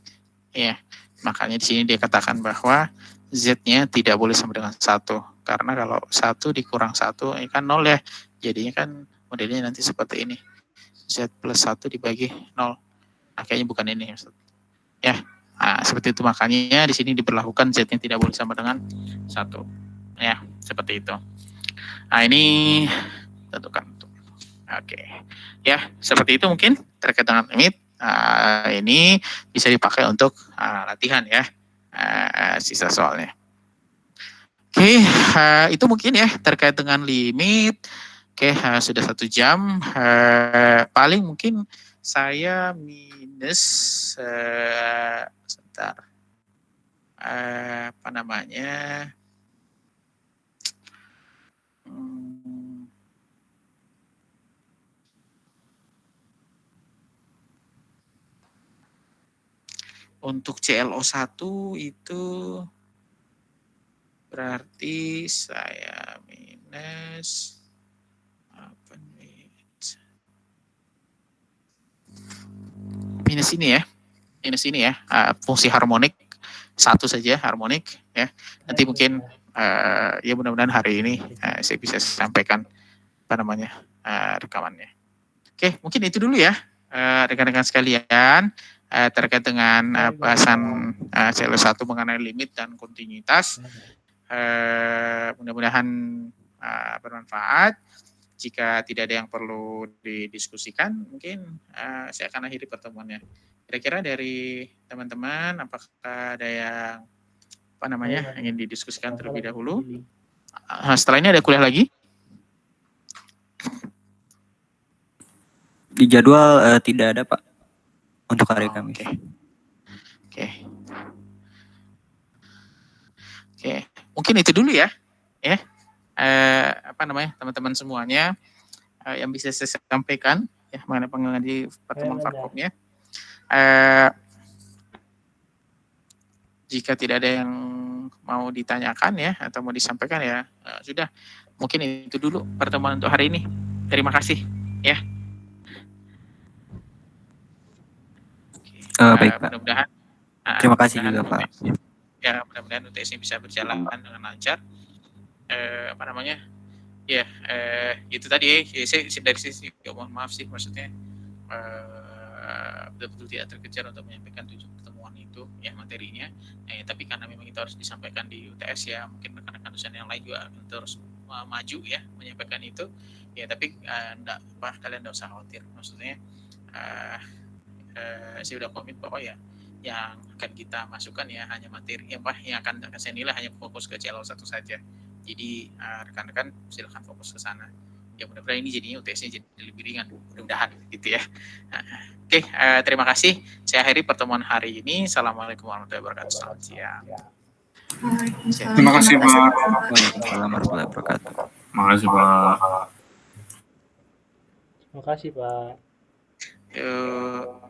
Ya, makanya di sini dia katakan bahwa Z-nya tidak boleh sama dengan 1, karena kalau 1 dikurang 1 ini kan 0, ya. Jadinya kan modelnya nanti seperti ini. Z plus 1 dibagi 0. Nah, kayaknya bukan ini, ya. Nah, seperti itu, makanya di sini diberlakukan Z-nya tidak boleh sama dengan 1. Ya, seperti itu. Nah, ini tentukan. Oke. Ya, seperti itu mungkin terkait dengan limit. Ini bisa dipakai untuk latihan, ya, sisa soalnya. Oke, itu mungkin, ya, terkait dengan limit. Oke, sudah 1 jam. Paling mungkin saya minus sebentar. Untuk CLO1 itu berarti saya minus ini, ya. Minus ini, ya. Fungsi harmonik 1 saja, harmonik, ya. Nanti mungkin ya mudah-mudahan hari ini saya bisa sampaikan rekamannya. Oke, mungkin itu dulu, ya, rekan-rekan sekalian, terkait dengan bahasan CLO1 mengenai limit dan kontinuitas. Mudah-mudahan bermanfaat. Jika tidak ada yang perlu didiskusikan, mungkin saya akan akhiri pertemuannya. Kira-kira dari teman-teman, apakah ada yang ingin didiskusikan terlebih dahulu? Setelah ini ada kuliah lagi? Di jadwal tidak ada, Pak, untuk hari Kamis. Oke. Mungkin itu dulu, ya. Ya. Teman-teman semuanya yang bisa saya sampaikan, ya, mengenai pengaji pertemuan Farkomnya. Jika tidak ada yang mau ditanyakan, ya, atau mau disampaikan, ya, sudah. Mungkin itu dulu pertemuan untuk hari ini. Terima kasih, ya. Baik, Pak. Mudah-mudahan. Terima kasih juga, Pak. Ya, mudah-mudahan UTS bisa berjalan dengan lancar. Ya, itu tadi, ya, saya dari sisi, mohon maaf sih, maksudnya betul-betul tidak terkejar untuk menyampaikan 7 pertemuan itu ya materinya. Tapi karena memang itu harus disampaikan di UTS ya, mungkin rekan-rekan dosen yang lain juga akan terus maju ya menyampaikan itu ya, tapi kalian enggak usah khawatir. Maksudnya saya udah komit bahwa ya yang akan kita masukkan ya hanya materi yang akan saya nilai hanya fokus ke CLO 1 saja. Jadi rekan-rekan silakan fokus ke sana. Ya mudah-mudahan ini jadinya UTS-nya jadi lebih ringan, mudah-mudahan gitu ya. Oke, terima kasih. Saya akhiri pertemuan hari ini. Assalamualaikum warahmatullahi wabarakatuh. Selamat siang. Terima kasih Pak. Waalaikumsalam warahmatullahi wabarakatuh. Terima kasih Pak. Terima kasih Pak. Yuk.